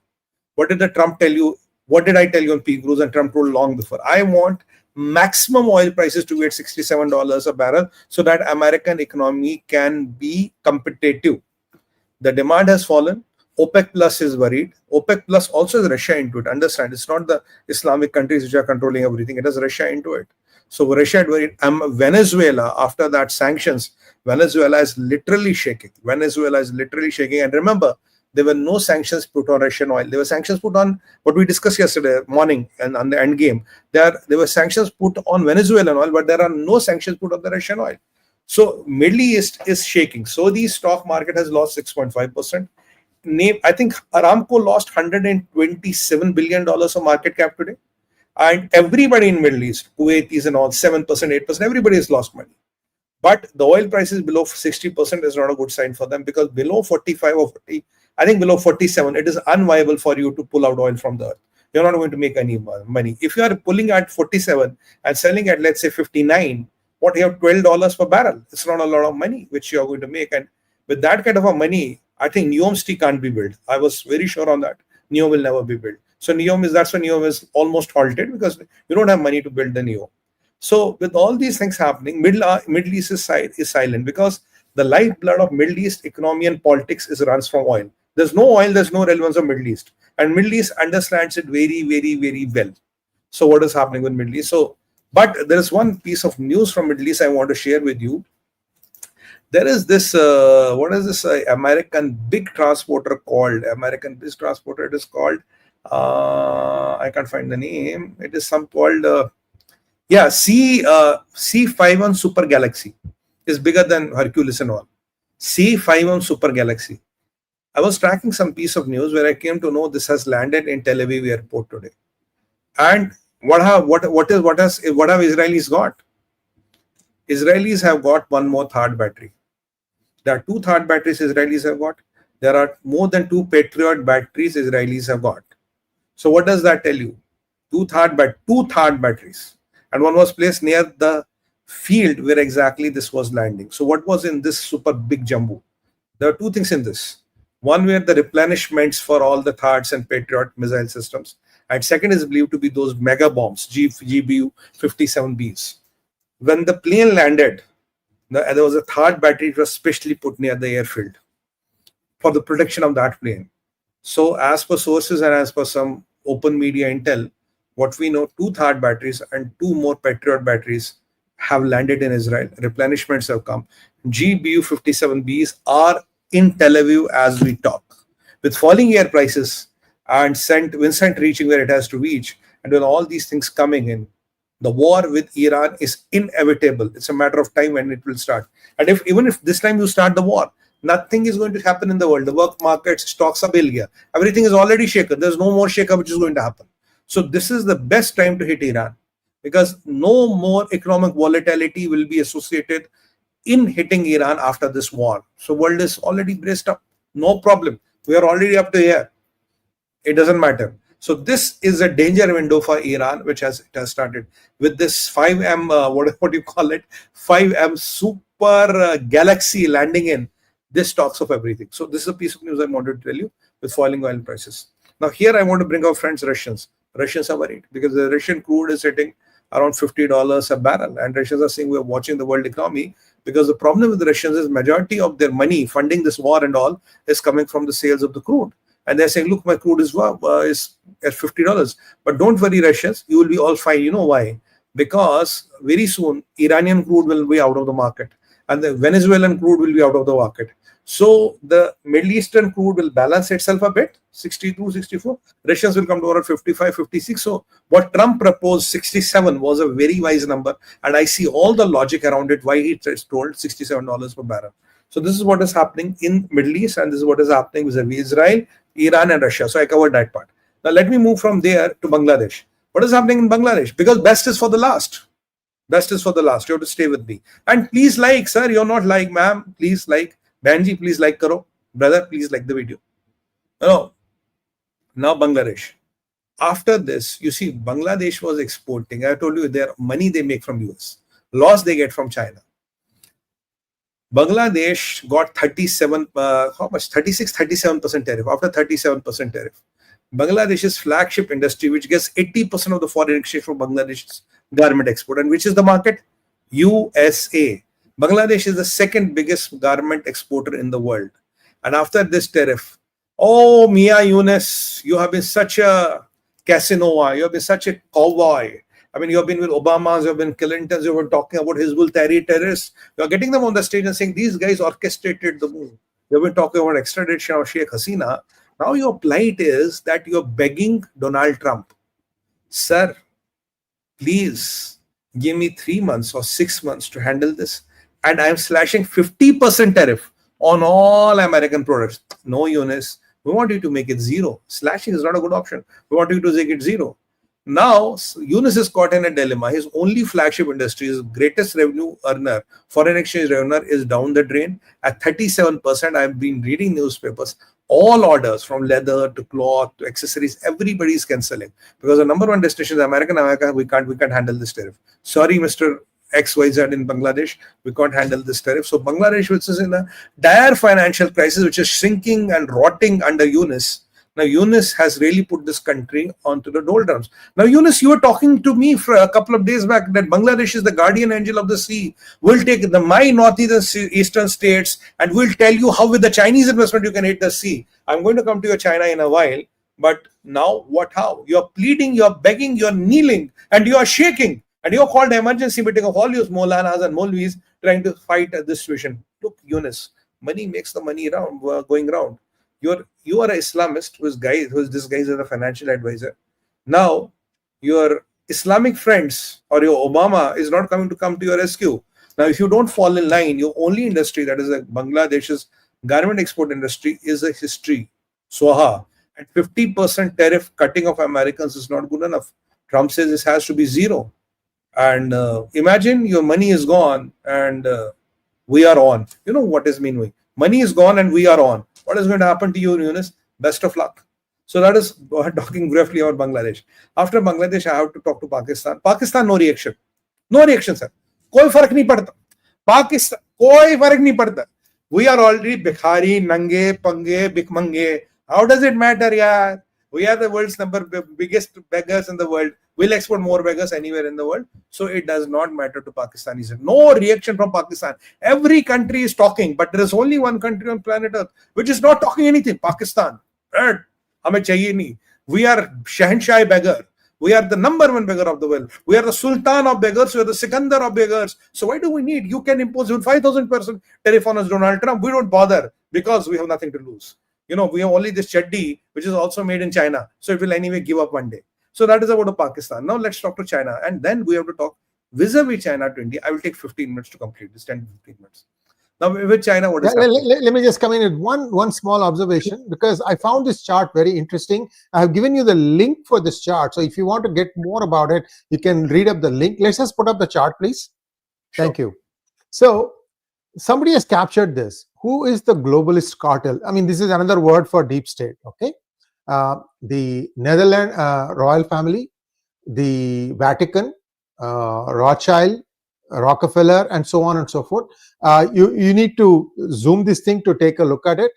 Speaker 1: What did Trump tell you? What did I tell you on Peak Cruise? And Trump told long before. I want maximum oil prices to be at $67 a barrel so that American economy can be competitive. The demand has fallen. OPEC Plus is worried. OPEC Plus also has Russia into it. Understand, it's not the Islamic countries which are controlling everything. It has Russia into it. So Russia had worried. Venezuela, after that sanctions, Venezuela is literally shaking. And remember, there were no sanctions put on Russian oil. There were sanctions put on what we discussed yesterday morning and on the end game. There were sanctions put on Venezuelan oil, but there are no sanctions put on the Russian oil. So Middle East is shaking. So the stock market has lost 6.5%. I think Aramco lost $127 billion of market cap today. And everybody in Middle East, Kuwaitis and all, 7%, 8%, everybody has lost money. But the oil prices below 60% is not a good sign for them, because below 45 or 40, I think below 47, it is unviable for you to pull out oil from the earth. You're not going to make any money. If you are pulling at 47 and selling at, let's say, 59, what, you have $12 per barrel. It's not a lot of money which you are going to make. And with that kind of a money, I think NEOM can't be built. I was very sure on that. NEOM will never be built. So that's when NEOM is almost halted, because you don't have money to build the NEOM. So with all these things happening, Middle East is silent, because the lifeblood of Middle East economy and politics runs from oil. There's no oil, there's no relevance of Middle East. And Middle East understands it very, very, very well. So what is happening with Middle East? But there is one piece of news from Middle East I want to share with you. There is this, American big transporter called, it is called, I can't find the name. It is some called, 𝗤𝗏𝗏 Super Galaxy is bigger than Hercules and all. 𝗤𝗏𝗏 Super Galaxy. I was tracking some piece of news where I came to know this has landed in Tel Aviv airport today. And what have Israelis got? Israelis have got one more 𝗏 battery. There are 2 𝗏 batteries Israelis have got. There are more than 2 Patriot batteries Israelis have got. So what does that tell you? 2 𝗏 batteries. And one was placed near the field where exactly this was landing. So what was in this super big jumbo? There are 2 things in this. One were the replenishments for all the 𝗏s and Patriot missile systems. And second is believed to be those mega bombs, 𝗥𝗘𝗙𝗪 When the plane landed, there was a 𝗏 battery. It was specially put near the airfield for the protection of that plane. So as per sources and as per some open media intel, what we know, 2 𝗏 batteries and 2 more Patriot batteries have landed in Israel. Replenishments have come. 𝗥𝗘𝗙𝗪s are in Tel Aviv as we talk. With falling air prices and Vincent reaching where it has to reach, and with all these things coming in, the war with Iran is inevitable. It's a matter of time when it will start. And even if this time you start the war, nothing is going to happen in the world. The work markets, stocks are 𝗟𝗟. Everything is already shaken. There's no more shake-up which is going to happen. So this is the best time to hit Iran, because no more economic volatility will be associated in hitting Iran after this war. So world is already braced up. No problem. We are already up to here. It doesn't matter. So this is a danger window for Iran, which it has started with this 5M, what do you call it? 5M super galaxy landing in. This talks of everything. So this is a piece of news I wanted to tell you with falling oil prices. Now here I want to bring our friends Russians. Russians are worried because the Russian crude is hitting around $50 a barrel, and Russians are saying we're watching the world economy, because the problem with the Russians is majority of their money funding this war and all is coming from the sales of the crude. And they're saying, look, my crude is at $50. But don't worry, Russians, you will be all fine. You know why? Because very soon, Iranian crude will be out of the market, and the Venezuelan crude will be out of the market. So the Middle Eastern crude will balance itself a bit, 62, 64. Russians will come to around 55, 56. So what Trump proposed, 67, was a very wise number. And I see all the logic around it, why he told $67 per barrel. So this is what is happening in Middle East, and this is what is happening with Israel, Iran, and Russia. So I covered that part. Now let me move from there to Bangladesh. What is happening in Bangladesh? Because best is for the last. Best is for the last. You have to stay with me. And please like, sir, you're not like, ma'am, please like. Banji, please like karo. Brother, please like the video. Now Bangladesh. After this, you see, Bangladesh was exporting. I told you their money they make from US. Loss they get from China. Bangladesh got 37% tariff. After 37% tariff, Bangladesh's flagship industry, which gets 80% of the foreign exchange from Bangladesh's garment export, and which is the market? USA. Bangladesh is the second biggest garment exporter in the world. And after this tariff, oh, Mia Yunus, you have been such a Casanova, you have been such a cowboy. I mean, you have been with Obamas, you have been Clintons, you have been talking about Hizbul-Tahrir terrorists. You are getting them on the stage and saying these guys orchestrated the move. You have been talking about extradition of Sheikh Hasina. Now your plight is that you are begging Donald Trump, sir, please give me 3 months or 6 months to handle this. And I am slashing 50% tariff on all American products. No, Yunus, we want you to make it zero. Slashing is not a good option. We want you to make it zero. Now, Yunus is caught in a dilemma. His only flagship industry, his greatest revenue earner, foreign exchange earner, is down the drain at 37%. I've been reading newspapers. All orders from leather to cloth to accessories, everybody is cancelling because the number one destination is America. We can't handle this tariff. Sorry, Mr. XYZ in Bangladesh, we can't handle this tariff. So Bangladesh, which is in a dire financial crisis, which is shrinking and rotting under Yunus. Now Yunus has really put this country onto the doldrums. Now Yunus, you were talking to me for a couple of days back that Bangladesh is the guardian angel of the sea. We'll take my northeastern states and we'll tell you how with the Chinese investment you can hit the sea. I'm going to come to your China in a while. But now what, how? You're pleading, you're begging, you're kneeling and you're shaking. And you're called emergency meeting of all these Molanas and Molvis trying to fight this situation. Look, Yunus, money makes the money going round. You are an Islamist who's this guy is a financial advisor. Now, your Islamic friends or your Obama is not come to your rescue. Now, if you don't fall in line, your only industry, that is Bangladesh's garment export industry, is a history. Swaha. And 50% tariff cutting of Americans is not good enough. Trump says this has to be zero. And imagine your money is gone and we are on. You know what is mean? Money is gone and we are on. What is going to happen to you, Yunus? Best of luck. So that is talking briefly about Bangladesh. After Bangladesh, I have to talk to Pakistan. Pakistan, no reaction. No reaction, sir. कोई फर्क नहीं पड़ता. Pakistan, कोई फर्क नहीं पड़ता. We are already Bikhari, Nange, Pange, Bikmange. How does it matter, yaar? We are the world's biggest beggars in the world. We'll export more beggars anywhere in the world. So it does not matter to Pakistanis. No reaction from Pakistan. Every country is talking, but there is only one country on planet Earth which is not talking anything. Pakistan. हमें चाहिए नहीं. We are 𝗟𝙪𝙤 beggar. We are the number one beggar of the world. We are the Sultan of beggars. We are the Sikandar of beggars. So why do we need? You can impose 5,000% tariff on us, Donald Trump. We don't bother because we have nothing to lose. You know, we have only this chaddi, which is also made in China. So it will anyway give up one day. So that is about Pakistan. Now let's talk to China. And then we have to talk vis-a-vis China 20. I will take 15 minutes to complete this, 10 to 15 minutes. Now with China, what is happening?
Speaker 2: Let me just come in with one small observation, because I found this chart very interesting. I have given you the link for this chart. So if you want to get more about it, you can read up the link. Let's just put up the chart, please.
Speaker 1: Sure.
Speaker 2: Thank you. So somebody has captured this. Who is the globalist cartel? I mean, this is another word for deep state. Okay. The Netherlands royal family, the Vatican, Rothschild, Rockefeller, and so on and so forth. You need to zoom this thing to take a look at it.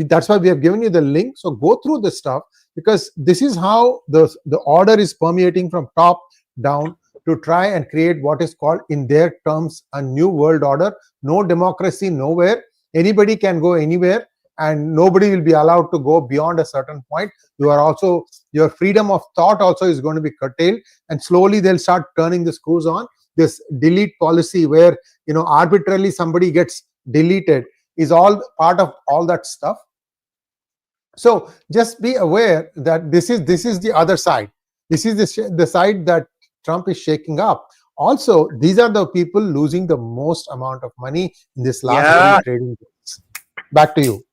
Speaker 2: That's why we have given you the link. So go through this stuff, because this is how the order is permeating from top down to try and create what is called, in their terms, a new world order. No democracy nowhere. Anybody can go anywhere, and nobody will be allowed to go beyond a certain point. Your freedom of thought also is going to be curtailed, and slowly they'll start turning the screws on. This delete policy, where arbitrarily somebody gets deleted, is all part of all that stuff. So just be aware that this is the other side. This is the side that Trump is shaking up. Also, these are the people losing the most amount of money in this last trading days. Back to you.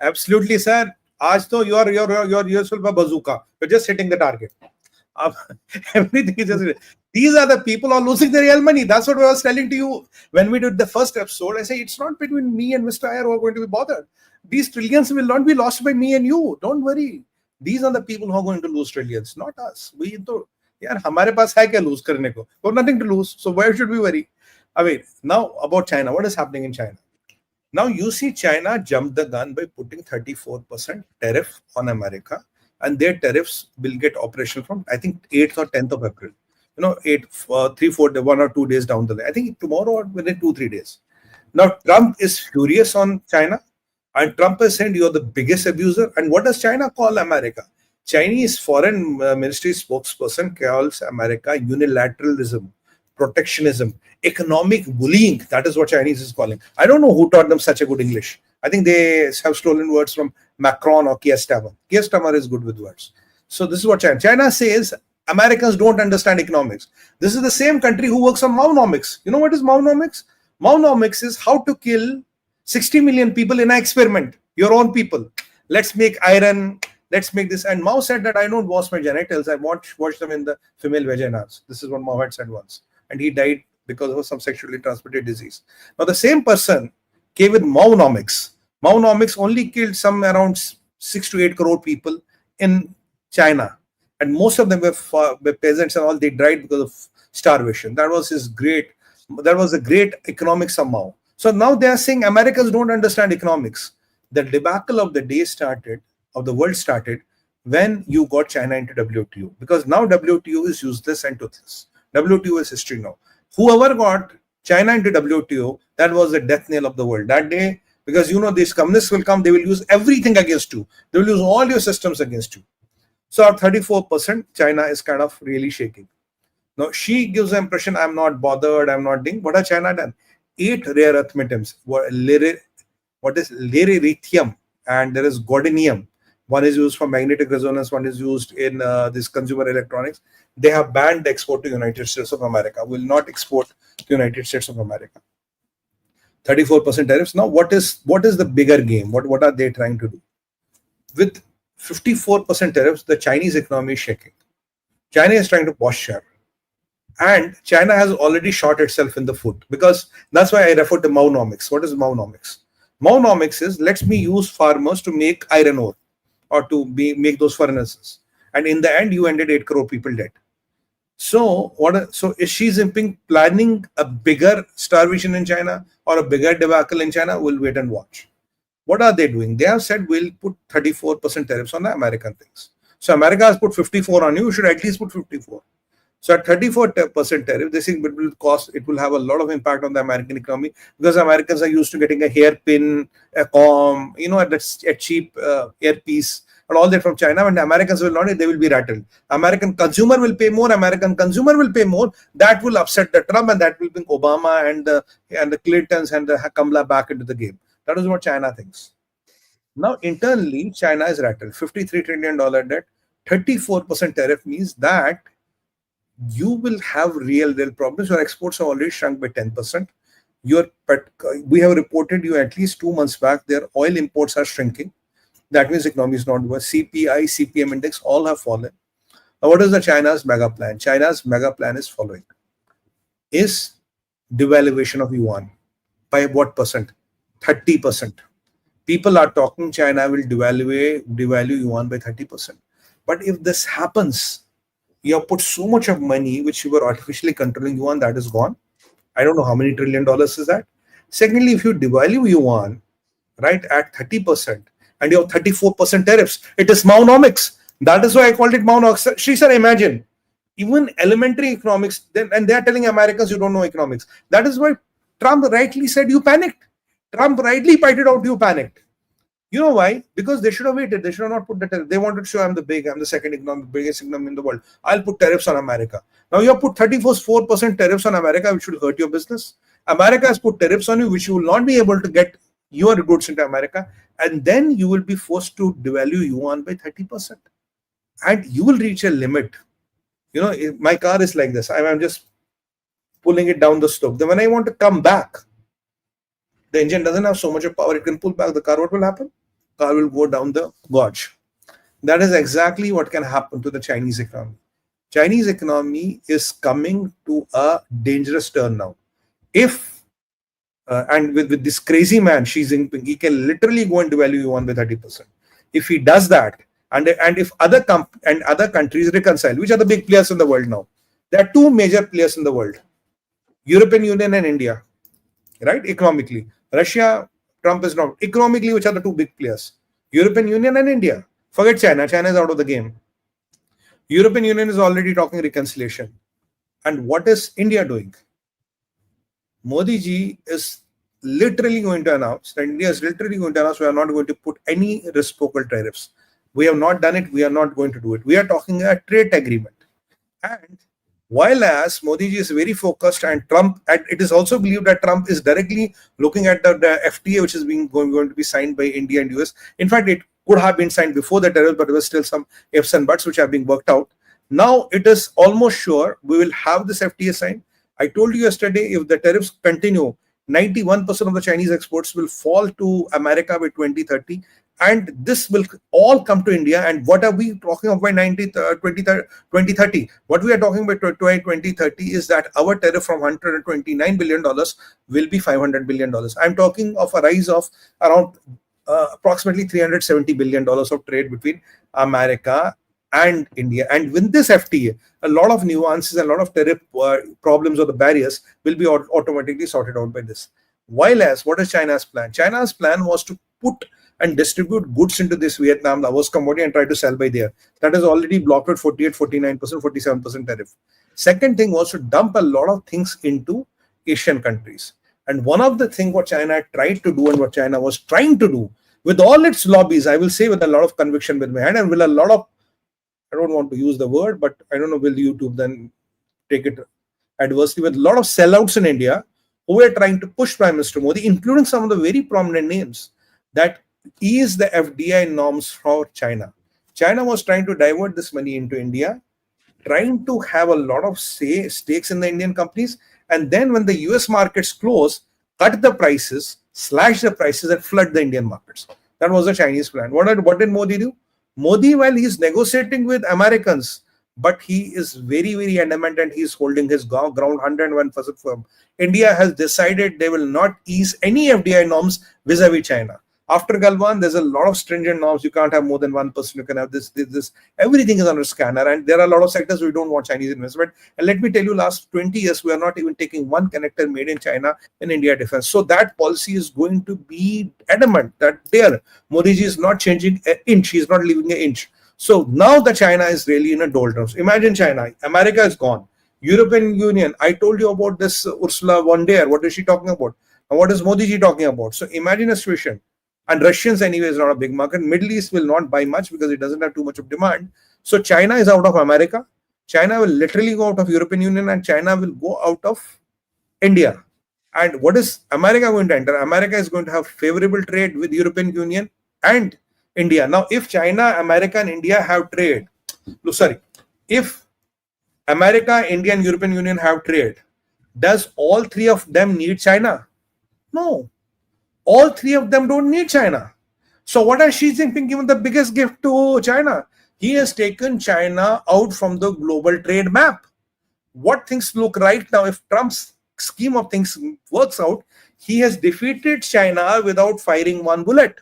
Speaker 1: Absolutely, sir. Aaj to you're yourself a bazooka. You're just hitting the target. Everything is just. These are the people who are losing their real money. That's what I was telling to you when we did the first episode. I say it's not between me and Mr. Iyer who are going to be bothered. These trillions will not be lost by me and you. Don't worry. These are the people who are going to lose trillions, not us. हमारे पास है क्या lose करने को? We have nothing to lose. So why should we worry? I mean, now about China. What is happening in China? Now you see China jumped the gun by putting 34% tariff on America, and their tariffs will get operational from, I think, 8th or 10th of April. 1 or 2 days down the line. I think tomorrow or within 2-3 days. Now Trump is furious on China, and Trump is saying you're the biggest abuser. And what does China call America? Chinese foreign ministry spokesperson calls America unilateralism, protectionism, economic bullying. That is what Chinese is calling. I don't know who taught them such a good English. I think they have stolen words from Macron or 𝗟𝗏𝗏. 𝗟𝗏𝗏 is good with words. So this is what China says. Americans don't understand economics. This is the same country who works on Maonomics. You know what is Maonomics? Maonomics is how to kill 60 million people in an experiment. Your own people. Let's make iron. Let's make this. And Mao said that I don't wash my genitals. I wash them in the female vaginas. This is what Mao had said once. And he died because of some sexually transmitted disease. Now the same person came with Maonomics. Maonomics only killed some around 6 to 8 crore people in China. And most of them were peasants and all. They died because of starvation. That was the great economics of Mao. So now they are saying Americans don't understand economics. The debacle of the day started, of the world started, when you got China into WTO. Because now WTO is useless and toothless. WTO is history now. Whoever got China into WTO, that was the death knell of the world. That day, because these communists will come, they will use everything against you. They will use all your systems against you. So at 34%, China is kind of really shaking. Now, she gives the impression, I'm not bothered, I'm not doing. What has China done? 8 rare earth metals. What is leritium? And there is gadolinium. One is used for magnetic resonance, one is used in this consumer electronics. They have banned export to United States of America. Will not export to United States of America. 34% tariffs. Now, what is the bigger game? What are they trying to do? With 54% tariffs, the Chinese economy is shaking. China is trying to posture. And China has already shot itself in the foot, because that's why I refer to 𝗏nomics. What is 𝗏nomics? 𝗏nomics is, let me use farmers to make iron ore or to make those furnaces. And in the end, you ended 8 crore people dead. So so is Xi Jinping planning a bigger starvation in China or a bigger debacle in China? We'll wait and watch. What are they doing? They have said we'll put 34% tariffs on the American things. So America has put 54 on you. You should at least put 54. So at 34% tariff, they think it will have a lot of impact on the American economy, because Americans are used to getting a hairpin, a comb, a cheap earpiece, and all that from China. And Americans will not, they will be rattled. American consumer will pay more. That will upset the Trump, and that will bring Obama and the Clintons and the Kamala back into the game. That is what China thinks. Now, internally, China is rattled. $53 trillion debt, 34% tariff means that you will have real problems. Your exports have already shrunk by 10%. We have reported you at least 2 months back, their oil imports are shrinking. That means economy is not worse. CPI, CPM index all have fallen. Now, what is the China's mega plan? China's mega plan is following. Is devaluation of yuan. By what percent? 30%. People are talking China will devalue yuan by 30%. But if this happens, you have put so much of money which you were artificially controlling yuan, that is gone. I don't know how many $1 trillion is that. Secondly, if you devalue yuan, right, at 30% and you have 34% tariffs, it is 𝗏nomics. That is why I called it 𝗏nomics. Sree sir, imagine, even elementary economics, and they are telling Americans you don't know economics. That is why Trump rightly said you panicked. Trump rightly pointed out you panicked. You know why? Because they should have waited. They should have not put the tariff. They wanted to show I'm the second biggest economy in the world. I'll put tariffs on America. Now you have put 34% tariffs on America, which will hurt your business. America has put tariffs on you, which you will not be able to get your goods into America. And then you will be forced to devalue yuan by 30%. And you will reach a limit. My car is like this. I'm just pulling it down the slope. Then when I want to come back, the engine doesn't have so much of power. It can pull back the car. What will happen? Car will go down the gorge. That is exactly what can happen to the Chinese economy. Chinese economy is coming to a dangerous turn now. And with this crazy man, Xi Jinping, he can literally go and devalue yuan by 30%. If he does that, and if other countries reconcile, which are the big players in the world now? There are 2 major players in the world: European Union and India, right? Economically, Russia, Trump is not. Economically, which are the 2 big players? European Union and India. Forget China. China is out of the game. European Union is already talking reconciliation. And what is India doing? Modi ji is literally going to announce, that India is literally going to announce we are not going to put any reciprocal tariffs. We have not done it. We are not going to do it. We are talking a trade agreement. And while as Modi ji is very focused, and it is also believed that Trump is directly looking at the FTA, which is going to be signed by India and US. In fact, it could have been signed before the tariff, but there was still some ifs and buts which are being worked out. Now it is almost sure we will have this FTA signed. I told you yesterday, if the tariffs continue, 91% of the Chinese exports will fall to America by 2030. And this will all come to India. And what are we talking of by 2030? What we are talking about 2030 is that our tariff from $129 billion will be $500 billion. I'm talking of a rise of around approximately $370 billion of trade between America and India. And with this FTA, a lot of nuances and a lot of tariff problems or the barriers will be automatically sorted out by this. While as what is China's plan? China's plan was to put and distribute goods into this Vietnam, Laos, Cambodia, and try to sell by there. That is already blocked at 48, 49%, 47% tariff. Second thing was to dump a lot of things into Asian countries. And one of the things what China tried to do and what China was trying to do with all its lobbies, I will say with a lot of conviction with my hand and with a lot of, I don't want to use the word, but I don't know, will YouTube then take it adversely, with a lot of sellouts in India who were trying to push Prime Minister Modi, including some of the very prominent names, that ease the FDI norms for China. China was trying to divert this money into India, trying to have a lot of stakes in the Indian companies, and then when the US markets close, cut the prices, slash the prices, and flood the Indian markets. That was the Chinese plan. What did Modi do? Modi, while he's negotiating with Americans, but he is very, very adamant and he's holding his ground 101% firm. India has decided they will not ease any FDI norms vis-a-vis China. After Galwan, there's a lot of stringent norms. You can't have more than 1%. You can have this. Everything is under scanner. And there are a lot of sectors we don't want Chinese investment. And let me tell you, last 20 years, we are not even taking one connector made in China in India defense. So that policy is going to be adamant that there, Modi ji is not changing an inch. He's not leaving an inch. So now that China is really in a doldrums. Imagine China. America is gone. European Union. I told you about this Ursula von der Leyen. What is she talking about? And what is Modi ji talking about? So imagine a situation. And Russians anyway is not a big market. Middle East will not buy much because it doesn't have too much of demand. So China is out of America. China will literally go out of European Union and China will go out of India. And what is America going to enter? America is going to have favorable trade with European Union and India. Now, if China, America and India have trade, if America, India and European Union have trade, does all three of them need China? No. All three of them don't need China. So what has Xi Jinping given the biggest gift to China? He has taken China out from the global trade map. What things look right now, if Trump's scheme of things works out, he has defeated China without firing one bullet.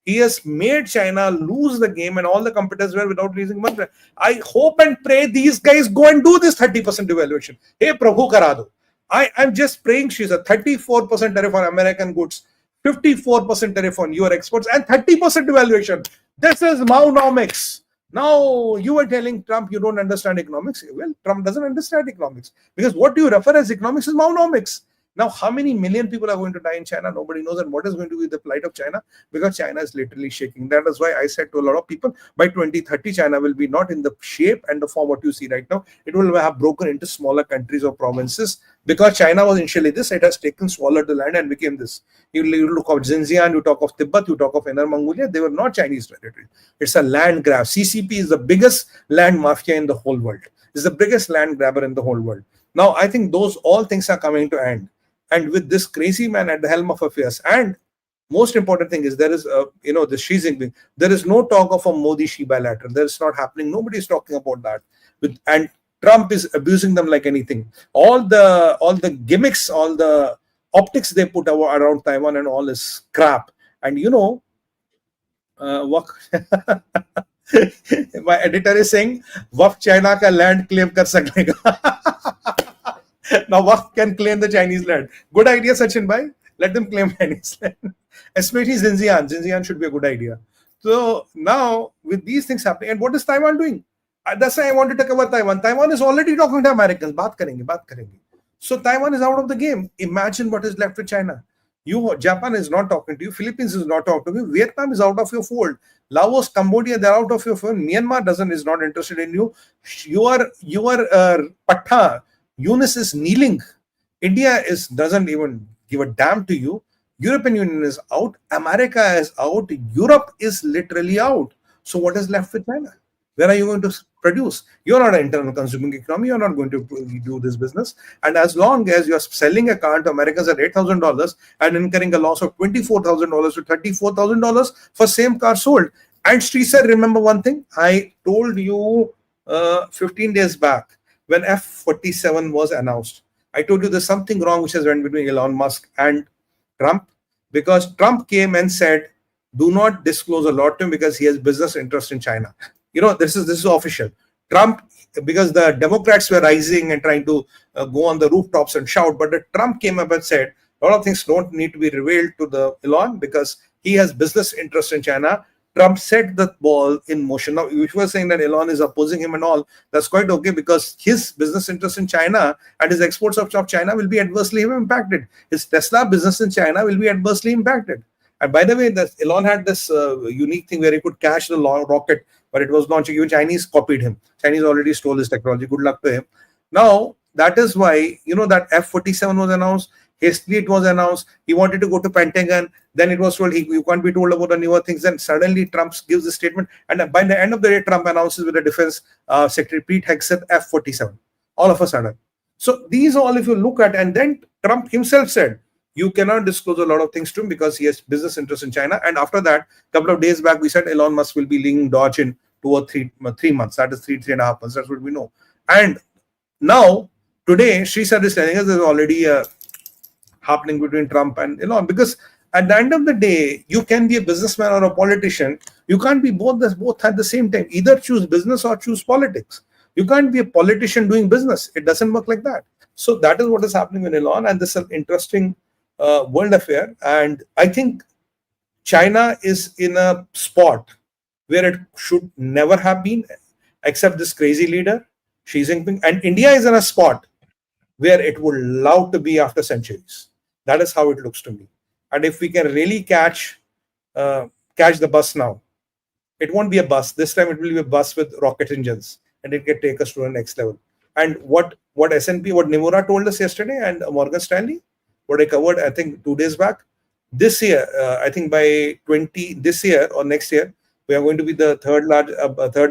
Speaker 1: He has made China lose the game and all the competitors were without raising money. I hope and pray these guys go and do this 30% devaluation. Hey, Prabhu Karado. I'm just praying she's a 34% tariff on American goods, 54% tariff on your exports, and 30% devaluation. This is Maunomics. Now, you were telling Trump you don't understand economics. Well, Trump doesn't understand economics because what you refer as economics is Maunomics. Now, how many million people are going to die in China? Nobody knows. And what is going to be the plight of China? Because China is literally shaking. That is why I said to a lot of people, by 2030, China will be not in the shape and the form what you see right now. It will have broken into smaller countries or provinces. Because China was initially this, it has taken, swallowed the land and became this. You look of Xinjiang, you talk of Tibet, you talk of Inner Mongolia, they were not Chinese territory. It's a land grab. CCP is the biggest land mafia in the whole world. It's the biggest land grabber in the whole world. Now, I think all things are coming to end. And with this crazy man at the helm of affairs, and most important thing is there is, the Xi Jinping, there is no talk of a Modi-Xi bilateral. There is not happening. Nobody is talking about that. And Trump is abusing them like anything. All the gimmicks, all the optics they put around Taiwan and all is crap. And my editor is saying, "Waf China ka land claim kar sakega." Now Waf can claim the Chinese land. Good idea, Sachin bhai. Let them claim Chinese land. Especially Xinjiang. Xinjiang should be a good idea. So now with these things happening, and what is Taiwan doing? That's why I wanted to cover Taiwan. Taiwan is already talking to Americans. Baat karenge. So Taiwan is out of the game. Imagine what is left with China. Japan is not talking to you. Philippines is not talking to you. Vietnam is out of your fold. Laos, Cambodia, they're out of your fold. Myanmar is not interested in you. Your Patha, Yunus is kneeling. India doesn't even give a damn to you. European Union is out. America is out. Europe is literally out. So what is left with China? Where are you going to produce? You're not an internal consuming economy. You're not going to do this business. And as long as you're selling a car to Americans at $8,000 and incurring a loss of $24,000 to $34,000 for same car sold. And Sree said, remember one thing? I told you 15 days back when F-47 was announced. I told you there's something wrong which has went between Elon Musk and Trump, because Trump came and said, do not disclose a lot to him because he has business interest in China. This is official. Trump, because the Democrats were rising and trying to go on the rooftops and shout, but Trump came up and said, a lot of things don't need to be revealed to the Elon because he has business interest in China. Trump set the ball in motion. Now, if you were saying that Elon is opposing him and all, that's quite okay because his business interest in China and his exports of China will be adversely impacted. His Tesla business in China will be adversely impacted. And by the way, Elon had this unique thing where he could cash the rocket, but it was launching. Even Chinese copied him. Chinese already stole his technology. Good luck to him. Now, that is why, that F-47 was announced. Hastily it was announced. He wanted to go to Pentagon. Then it was told you can't be told about the newer things. And suddenly Trump gives a statement. And by the end of the day, Trump announces with the Defense Secretary Pete Hegseth F-47. All of a sudden. So these all, if you look at, and then Trump himself said, you cannot disclose a lot of things to him because he has business interests in China. And after that, a couple of days back, we said Elon Musk will be leading Dodge in 2 or 3 months. That is 3.5 months. That's what we know. And now, today, Sree sir is telling us there's already a happening between Trump and Elon, because at the end of the day, you can be a businessman or a politician. You can't be both at the same time. Either choose business or choose politics. You can't be a politician doing business. It doesn't work like that. So that is what is happening with Elon, and this is an interesting world affair. And I think China is in a spot where it should never have been, except this crazy leader, Xi Jinping. And India is in a spot where it would love to be after centuries. That is how it looks to me. And if we can really catch the bus now, it won't be a bus. This time it will be a bus with rocket engines, and it can take us to the next level. And what S&P, what Nomura told us yesterday, and Morgan Stanley, what I covered, I think 2 days back, this year, I think by this year or next year, we are going to be the third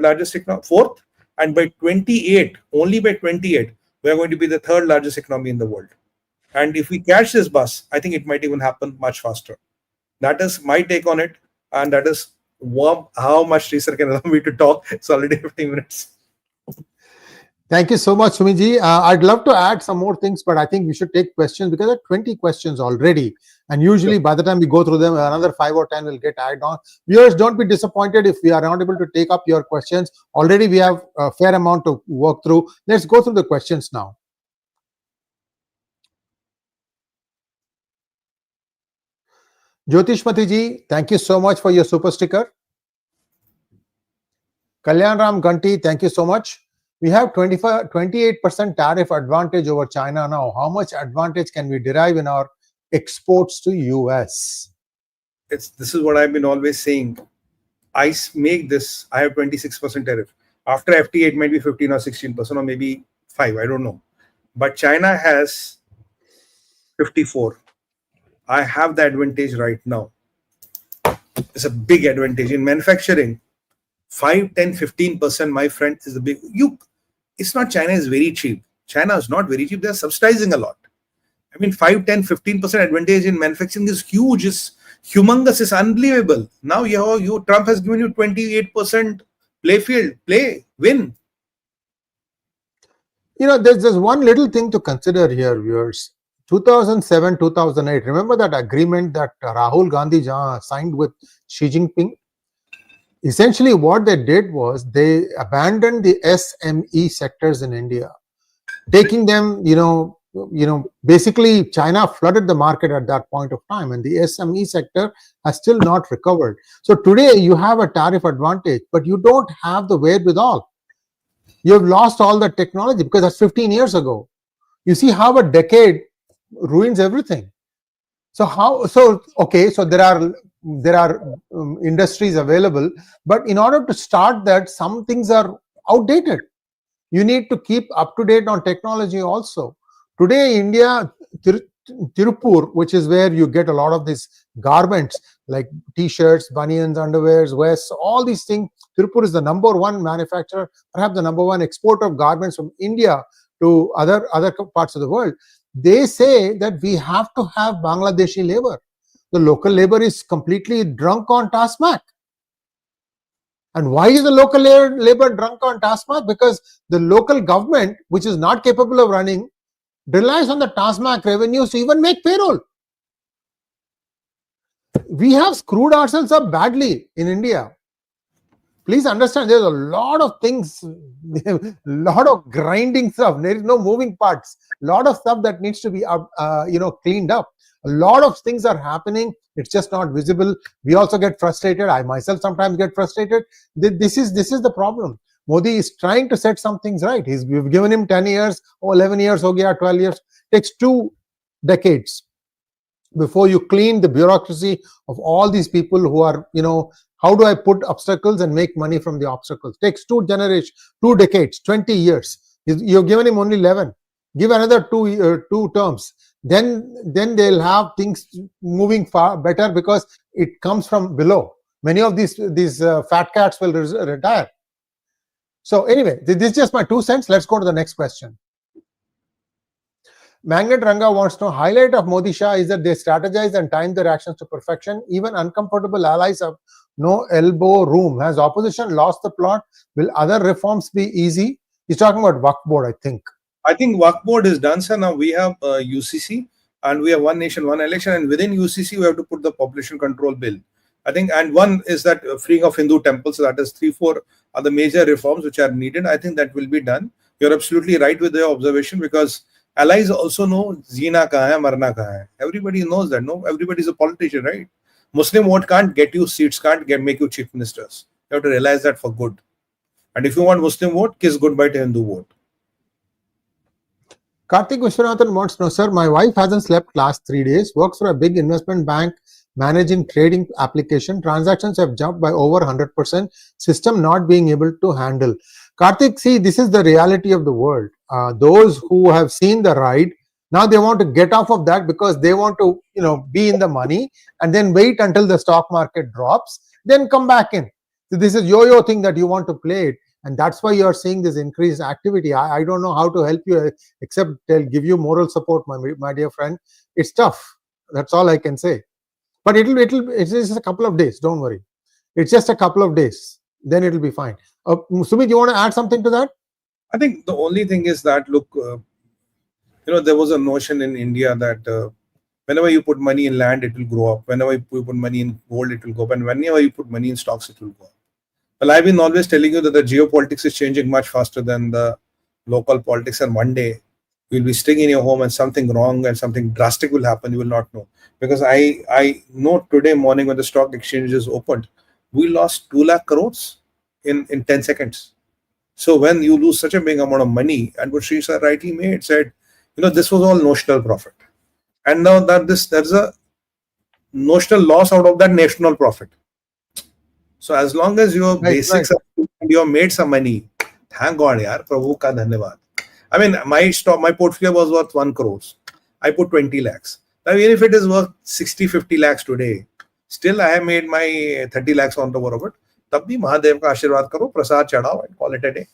Speaker 1: largest economy, fourth, and by 28, only by 28, we are going to be the third largest economy in the world. And if we catch this bus, I think it might even happen much faster. That is my take on it, and that is how much Sree sir can allow me to talk. It's already 15 minutes.
Speaker 2: Thank you so much, Sumiji. I'd love to add some more things, but I think we should take questions because there are 20 questions already. And usually by the time we go through them, another 5 or 10 will get added on. Viewers, don't be disappointed if we are not able to take up your questions. Already we have a fair amount to work through. Let's go through the questions now. 𝗤𝙧𝙤𝗪 ji, thank you so much for your super sticker. Kalyan Ganti, thank you so much. We have 28% tariff advantage over China now. How much advantage can we derive in our exports to US?
Speaker 1: This is what I've been always saying. I make this, I have 26% tariff. After FTA, it might be 15 or 16% or maybe 5, I don't know. But China has 54. I have the advantage right now. It's a big advantage in manufacturing. 5, 10, 15%, my friend, is the big. It's not China is very cheap. China is not very cheap. They're subsidizing a lot. I mean, 5, 10, 15% advantage in manufacturing is huge. It's humongous. It's unbelievable. Now, Trump has given you 28% play field. Win.
Speaker 2: There's one little thing to consider here, viewers. 2007, 2008. Remember that agreement that Rahul Gandhi signed with Xi Jinping? Essentially, what they did was they abandoned the SME sectors in India, taking them, basically China flooded the market at that point of time, and the SME sector has still not recovered. So today you have a tariff advantage, but you don't have the wherewithal. You've lost all the technology because that's 15 years ago. You see how a decade ruins everything. So there are industries available, but in order to start that, some things are outdated. You need to keep up to date on technology also. Today, India, Tirupur, which is where you get a lot of these garments like t-shirts, bunions, underwears, vests, all these things. Tirupur is the #1 manufacturer, perhaps the #1 exporter of garments from India to other parts of the world. They say that we have to have Bangladeshi labor. The local labor is completely drunk on tarmac. And why is the local labor drunk on tarmac? Because the local government, which is not capable of running, relies on the tarmac revenues to even make payroll. We have screwed ourselves up badly in India. Please understand, there's a lot of things, a lot of grinding stuff. There is no moving parts. A lot of stuff that needs to be cleaned up. A lot of things are happening. It's just not visible. We also get frustrated. I myself sometimes get frustrated. This is the problem. Modi is trying to set some things right. We've given him 10 years, 11 years, 12 years. It takes 2 decades before you clean the bureaucracy of all these people who are, how do I put obstacles and make money from the obstacles? It takes 2 decades, 20 years. You've given him only 11. Give another 2 terms. Then they'll have things moving far better because it comes from below. Many of these fat cats will retire. So anyway, this is just my 2 cents. Let's go to the next question. Magnet Ranga wants to know, highlight of Modi Shah is that they strategize and time their actions to perfection. Even uncomfortable allies have no elbow room. Has opposition lost the plot? Will other reforms be easy? He's talking about Waqf board, I think.
Speaker 1: I think Waqf board is done, sir. Now we have UCC and we have one nation, one election, and within UCC we have to put the population control bill. I think, and one is that freeing of Hindu temples. So that is 3-4 are the major reforms which are needed. I think that will be done. You're absolutely right with your observation, because allies also know Zina kahan hai, marna kahan hai. Everybody knows that. No, everybody is a politician, right? Muslim vote can't get you seats, can't make you chief ministers. You have to realize that for good. And if you want Muslim vote, kiss goodbye to Hindu vote.
Speaker 2: Karthik Vishwanathan wants to know, sir, my wife hasn't slept last 3 days, works for a big investment bank managing trading application. Transactions have jumped by over 100%, system not being able to handle. Karthik, see, this is the reality of the world. Those who have seen the ride, now they want to get off of that because they want to, be in the money and then wait until the stock market drops, then come back in. So this is yo-yo thing that you want to play it. And that's why you're seeing this increased activity. I don't know how to help you except give you moral support, my dear friend. It's tough. That's all I can say. But it's just a couple of days. Don't worry. It's just a couple of days. Then it'll be fine. Sumit, you want to add something to that?
Speaker 1: I think the only thing is that, look, there was a notion in India that whenever you put money in land, it will grow up. Whenever you put money in gold, it will go up. And whenever you put money in stocks, it will go up. Well, I've been always telling you that the geopolitics is changing much faster than the local politics. And one day, you'll be sitting in your home and something wrong and something drastic will happen. You will not know. Because I know today morning when the stock exchanges opened, we lost 2 lakh crores in 10 seconds. So when you lose such a big amount of money, and what Sree sir rightly made, said, this was all notional profit. And now that there's a notional loss out of that national profit. So as long as your basics are, and you have made some money, thank God, yaar, Prabhu ka dhanyavad. I mean, my portfolio was worth 1 crore. I put 20 lakhs. Now, even if it is worth 60-50 lakhs today, still I have made my 30 lakhs on top of it. Tab bhi Mahadev ka ashirwad karo, prasad chadao, and call it a day.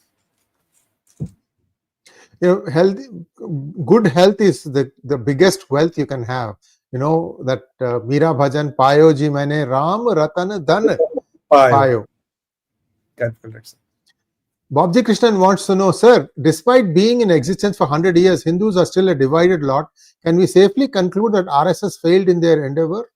Speaker 2: Good health is the biggest wealth you can have. That Meera Bhajan, Payo ji maine Ram Ratan Dhan Payo. Bobji Krishnan wants to know, sir, despite being in existence for 100 years, Hindus are still a divided lot. Can we safely conclude that RSS failed in their endeavor?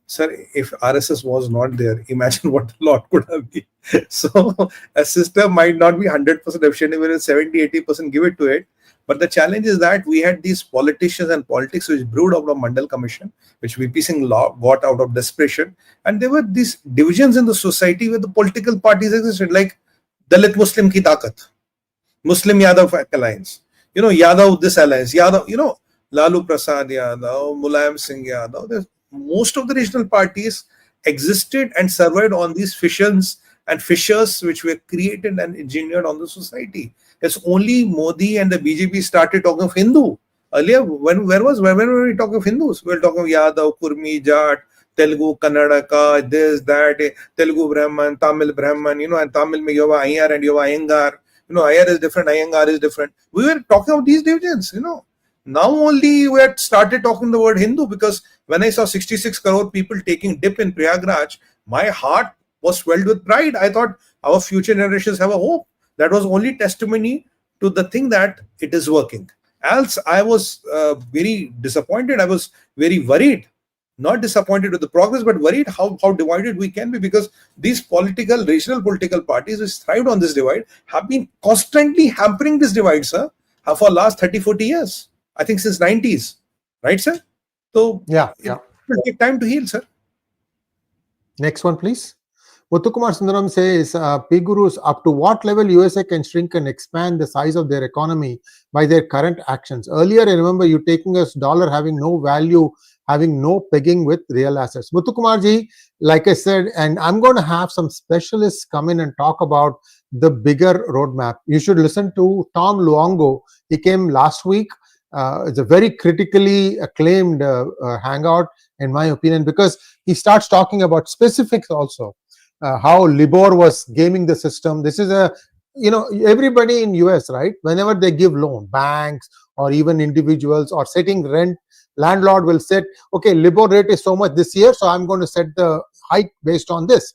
Speaker 1: Sir, if RSS was not there, imagine what the lot could have been. So, a system might not be 100% efficient, even if 70-80% give it to it. But the challenge is that we had these politicians and politics which brewed out of Mandal Commission, which VP Singh got out of desperation. And there were these divisions in the society where the political parties existed, like Dalit Muslim ki taakat, Muslim Yadav alliance, Yadav this alliance, Yadav, Lalu Prasad Yadav, Mulayam Singh Yadav. Most of the regional parties existed and survived on these fissions and fissures which were created and engineered on the society. It's only Modi and the BJP started talking of Hindu. Earlier, when were we talking of Hindus? We were talking of Yadav, Kurmi, Jat, Telugu, Kannada, this, that, Telugu Brahman, Tamil Brahman, and Tamil mein you have Iyer and you have Iyengar. Iyer is different, Iyengar is different. We were talking of these divisions, Now only we had started talking the word Hindu, because when I saw 66 crore people taking dip in Prayagraj, my heart was swelled with pride. I thought our future generations have a hope. That was only testimony to the thing that it is working. Else, I was very disappointed. I was very worried. Not disappointed with the progress, but worried how divided we can be, because these regional political parties which thrived on this divide have been constantly hampering this divide, sir, for last 30-40 years. I think since 90s. Right, sir? So, it will take time to heal, sir.
Speaker 2: Next one, please. Muthukumar Sundaram says, P-Gurus, up to what level USA can shrink and expand the size of their economy by their current actions? Earlier, I remember you taking us dollar having no value, having no pegging with real assets. Muthukumar ji, like I said, and I'm going to have some specialists come in and talk about the bigger roadmap. You should listen to Tom Luongo. He came last week. It's a very critically acclaimed hangout, in my opinion, because he starts talking about specifics also. How Libor was gaming the system. This is everybody in US, right? Whenever they give loan, banks or even individuals or setting rent, landlord will set, okay, Libor rate is so much this year, so I'm going to set the hike based on this.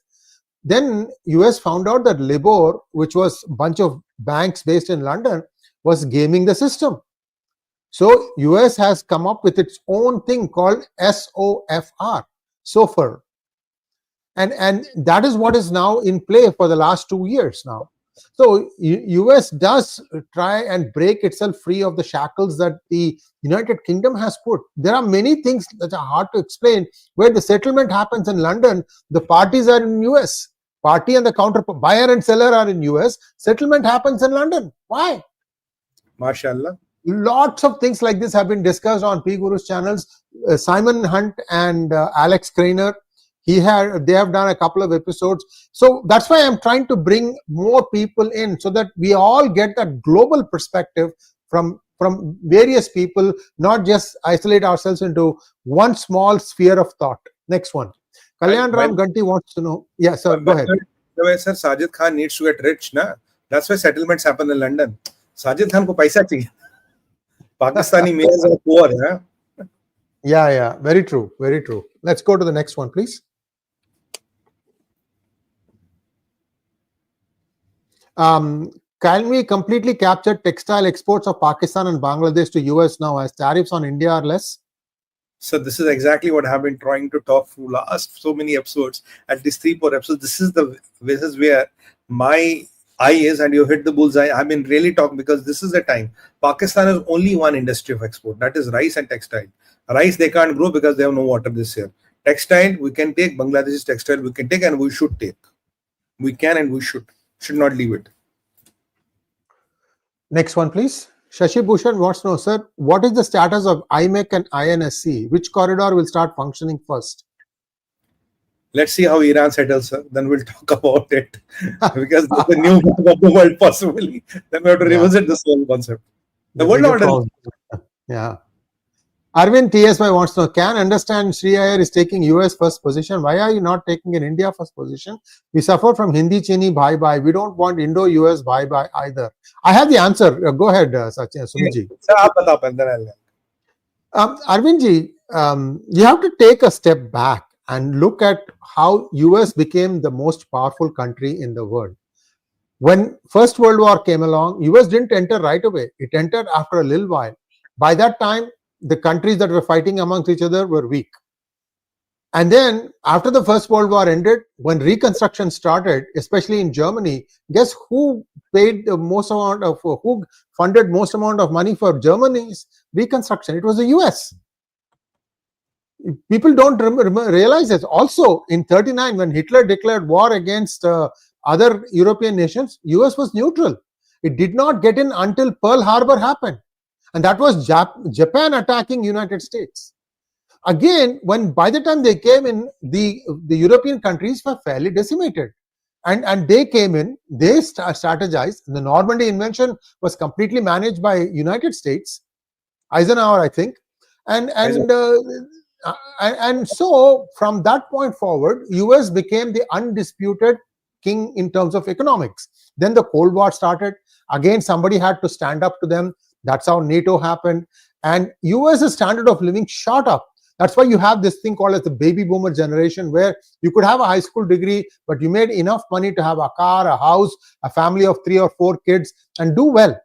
Speaker 2: Then US found out that LIBOR, which was a bunch of banks based in London, was gaming the system. So US has come up with its own thing called SOFR. And that is what is now in play for the last 2 years now. So US does try and break itself free of the shackles that the United Kingdom has put. There are many things that are hard to explain. Where the settlement happens in London, the parties are in US. Party and the counter buyer and seller are in US. Settlement happens in London. Why?
Speaker 1: MashaAllah.
Speaker 2: Lots of things like this have been discussed on P Guru's channels. Simon Hunt and Alex Craner, they have done a couple of episodes. So that's why I'm trying to bring more people in so that we all get that global perspective from various people, not just isolate ourselves into one small sphere of thought. Next one. Kalyan Ram Ganti wants to know. Yeah, sir, go ahead.
Speaker 1: Sir, Sajid Khan needs to get rich, na? That's why settlements happen in London. Sajid Khan ko paisa chahiye. Pakistani mayors are poor, huh?
Speaker 2: Yeah, very true, very true. Let's go to the next one, please. Can we completely capture textile exports of Pakistan and Bangladesh to US now as tariffs on India are less?
Speaker 1: So this is exactly what I've been trying to talk through last so many episodes, at least 3-4 episodes. This is where my eye is, and you hit the bullseye. I've been really talking because this is the time. Pakistan has only one industry of export, that is rice and textile. Rice they can't grow because they have no water this year. Textile we can take, Bangladesh's textile we can take, and we should take. We can and we should not leave it.
Speaker 2: Next one, please. Shashi Bhushan wants to know, sir, what is the status of IMEC and INSC? Which corridor will start functioning first?
Speaker 1: Let's see how Iran settles, sir. Then we'll talk about it. Because the new map of the world possibly. Then we have to revisit this whole concept. The world order.
Speaker 2: Yeah. Arvind TSY wants to know, can understand Sree Iyer is taking US first position. Why are you not taking in India first position? We suffer from Hindi Chini bye-bye. We don't want Indo-US bye-bye either. I have the answer. Go ahead, Sumiji. Arvindji, you have to take a step back and look at how US became the most powerful country in the world. When First World War came along, US didn't enter right away. It entered after a little while. By that time, the countries that were fighting amongst each other were weak. And then after the First World War ended, when reconstruction started, especially in Germany, guess who paid the most amount of, who funded most amount of money for Germany's reconstruction? It was the US. People don't realize this. Also, in 1939, when Hitler declared war against other European nations, US was neutral. It did not get in until Pearl Harbor happened. And that was Japan attacking United States. Again, by the time they came in, the European countries were fairly decimated. And they came in, they strategized. The Normandy invention was completely managed by United States, Eisenhower, I think. And so from that point forward, US became the undisputed king in terms of economics. Then the Cold War started. Again, somebody had to stand up to them. That's how NATO happened. And US's standard of living shot up. That's why you have this thing called as the baby boomer generation, where you could have a high school degree, but you made enough money to have a car, a house, a family of 3 or 4 kids, and do well.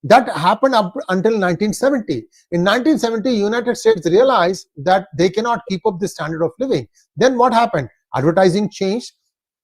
Speaker 2: That happened up until 1970. In 1970, United States realized that they cannot keep up this standard of living. Then what happened? Advertising changed.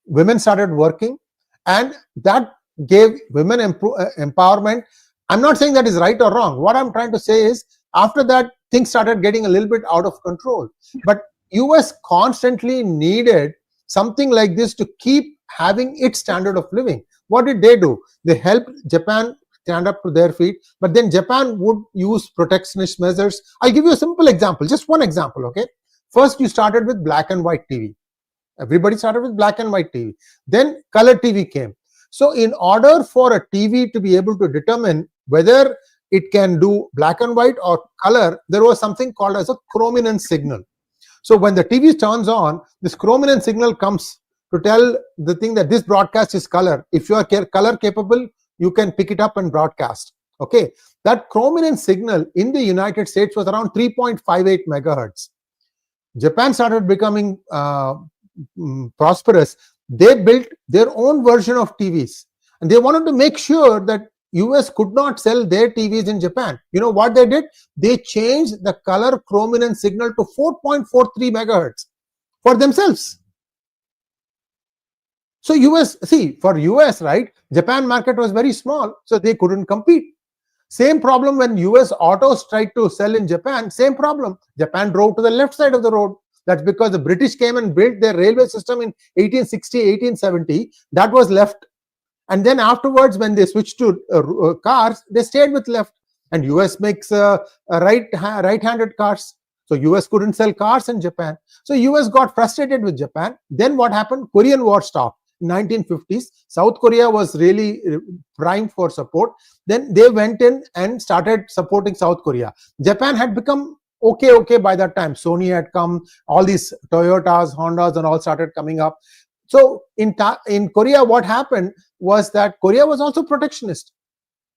Speaker 2: Women started working, and that gave women empowerment. I'm not saying that is right or wrong. What I'm trying to say is, after that, things started getting a little bit out of control. But US constantly needed something like this to keep having its standard of living. What did they do? They helped Japan stand up to their feet, but then Japan would use protectionist measures. I'll give you a simple example, just one example, okay? First, you started with black and white TV. Everybody started with black and white TV. Then color TV came. So in order for a TV to be able to determine whether it can do black and white or color, there was something called as a chrominance signal. So when the TV turns on, this chrominance signal comes to tell the thing that this broadcast is color. If you are color capable, you can pick it up and broadcast. Okay, that chrominance signal in the United States was around 3.58 megahertz. Japan started becoming prosperous, they built their own version of TVs, and they wanted to make sure that US could not sell their TVs in Japan. You know what they did? They changed the color chrominance signal to 4.43 megahertz for themselves. So for US, right, Japan market was very small, so they couldn't compete. Same problem when US autos tried to sell in Japan, same problem. Japan drove to the left side of the road. That's because the British came and built their railway system in 1860, 1870. That was left. And then afterwards, when they switched to cars, they stayed with left. And US makes right-handed cars. So US couldn't sell cars in Japan. So US got frustrated with Japan. Then what happened? Korean War stopped. 1950s, South Korea was really primed for support. Then they went in and started supporting South Korea. Japan had become okay by that time. Sony had come, all these Toyotas, Hondas and all started coming up. So in Korea, what happened was that Korea was also protectionist.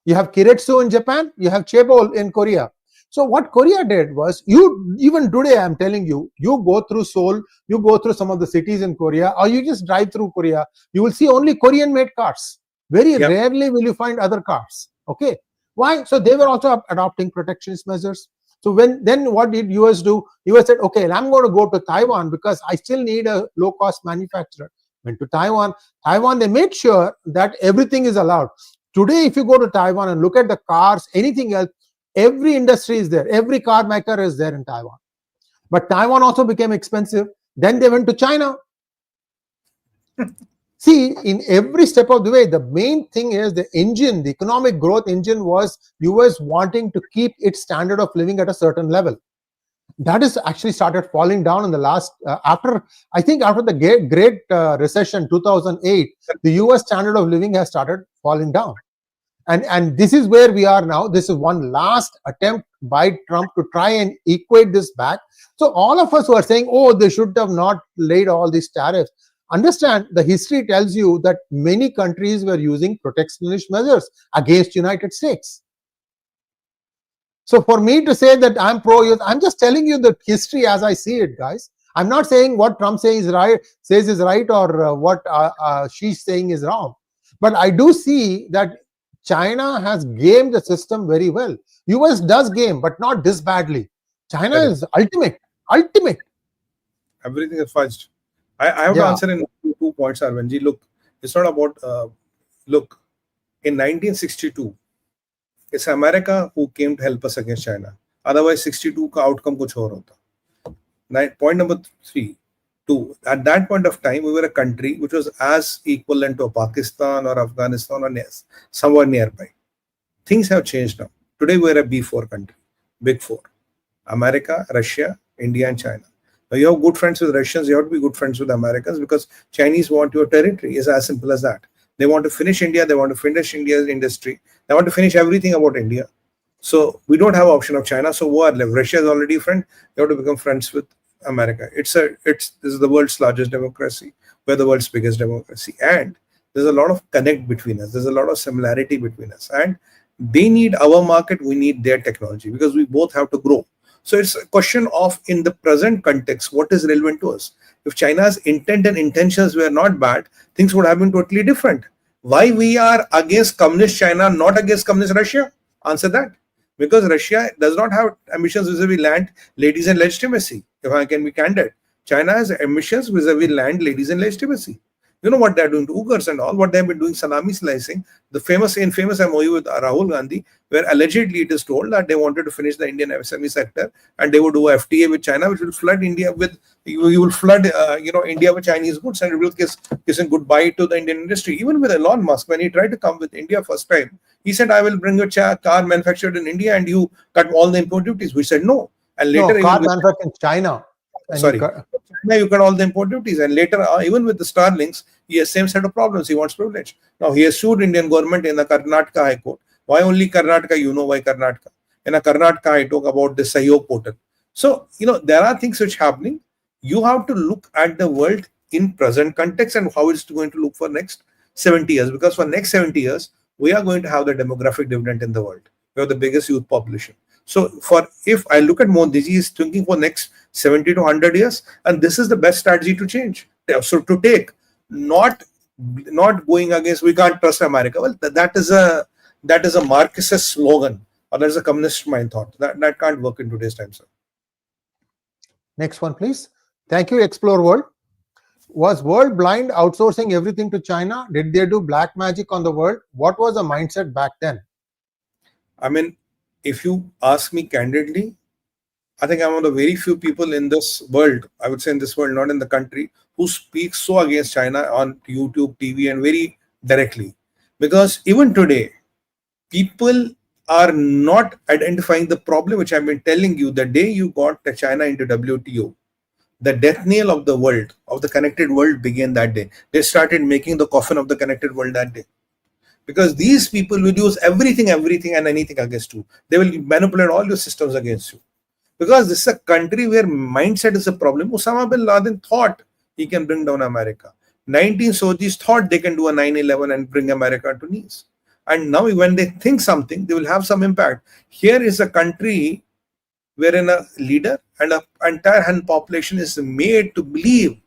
Speaker 2: You have Kiretsu in Japan, you have Chaebol in Korea. So what Korea did was, even today I'm telling you, you go through Seoul, you go through some of the cities in Korea, or you just drive through Korea, you will see only Korean made cars. Very rarely will you find other cars. Okay. Why? So they were also adopting protectionist measures. So then what did US do? US said, okay, I'm going to go to Taiwan because I still need a low-cost manufacturer. Went to Taiwan. They made sure that everything is allowed. Today, if you go to Taiwan and look at the cars, anything else, every industry is there. Every car maker is there in Taiwan. But Taiwan also became expensive. Then they went to China. See, in every step of the way, the main thing is the engine, the economic growth engine was US wanting to keep its standard of living at a certain level. That is actually started falling down in the last, after the Great Recession, 2008, the US standard of living has started falling down. And this is where we are now. This is one last attempt by Trump to try and equate this back. So all of us who are saying, oh, they should have not laid all these tariffs, understand the history tells you that many countries were using protectionist measures against United States. So for me to say that I'm pro-US, I'm just telling you the history as I see it, guys. I'm not saying what Trump says is right or what she's saying is wrong. But I do see that China has gamed the system very well. US does game, but not this badly. China is ultimate.
Speaker 1: Everything is fudged. I have to answer in 2 points, Arvindji. Look, it's not about, look, in 1962, it's America who came to help us against China. Otherwise, 62 ka outcome kuch aur hota. Point number 3. At that point of time, we were a country which was as equivalent to Pakistan or Afghanistan or somewhere nearby. Things have changed now. Today, we're a B4 country, Big Four. America, Russia, India, and China. Now, you have good friends with Russians, you have to be good friends with Americans because Chinese want your territory. It's as simple as that. They want to finish India, they want to finish India's industry, they want to finish everything about India. So we don't have option of China. So war left. Russia is already a friend, you have to become friends with America. This is the world's largest democracy. We're the world's biggest democracy. And there's a lot of connect between us. There's a lot of similarity between us. And they need our market, we need their technology because we both have to grow. So it's a question of, in the present context, what is relevant to us? If China's intent and intentions were not bad, things would have been totally different. Why we are against communist China, not against communist Russia? Answer that. Because Russia does not have ambitions vis-a-vis land, ladies, and legitimacy. If I can be candid, China has ambitions vis-a-vis land, ladies, and legitimacy. You know what they're doing to Uyghurs and all, what they've been doing, tsunami slicing, the famous MOU with Rahul Gandhi, where allegedly it is told that they wanted to finish the Indian SME sector and they would do FTA with China, which will flood India with, you will flood, India with Chinese goods, and it will kissing goodbye to the Indian industry. Even with Elon Musk, when he tried to come with India first time, he said, I will bring a car manufactured in India and you cut all the import duties. We said no. And later,
Speaker 2: car manufactured in China.
Speaker 1: Sorry. China, you cut all the import duties, and later, even with the Starlinks, he has same set of problems. He wants privilege. Now he has sued Indian government in the Karnataka High Court. Why only Karnataka? You know why Karnataka? In a Karnataka, I talk about the 𝗏𝗏𝗏 portal. So there are things which are happening. You have to look at the world in present context and how it's going to look for next 70 years. Because for next 70 years, we are going to have the demographic dividend in the world. We have the biggest youth population. So if I look at Modi ji is thinking for next 70 to 100 years, and this is the best strategy to change. so to take, not going against, we can't trust America. Well, that is a Marxist slogan, or that is a communist mind thought. That can't work in today's time, sir.
Speaker 2: Next one, please. Thank you, Explore World. Was world blind, outsourcing everything to China? Did they do black magic on the world? What was the mindset back then?
Speaker 1: I mean, if you ask me candidly, I think I'm one of the very few people in this world, I would say in this world, not in the country, who speak so against China on YouTube, TV, and very directly. Because even today, people are not identifying the problem, which I've been telling you. The day you got China into WTO, the death knell of the world, of the connected world, began that day. They started making the coffin of the connected world that day. Because these people will use everything and anything against you. They will manipulate all your systems against you. Because this is a country where mindset is a problem. Osama bin Laden thought he can bring down America. 19 soldiers thought they can do a 9/11 and bring America to knees. And now when they think something, they will have some impact. Here is a country wherein a leader and an entire population is made to believe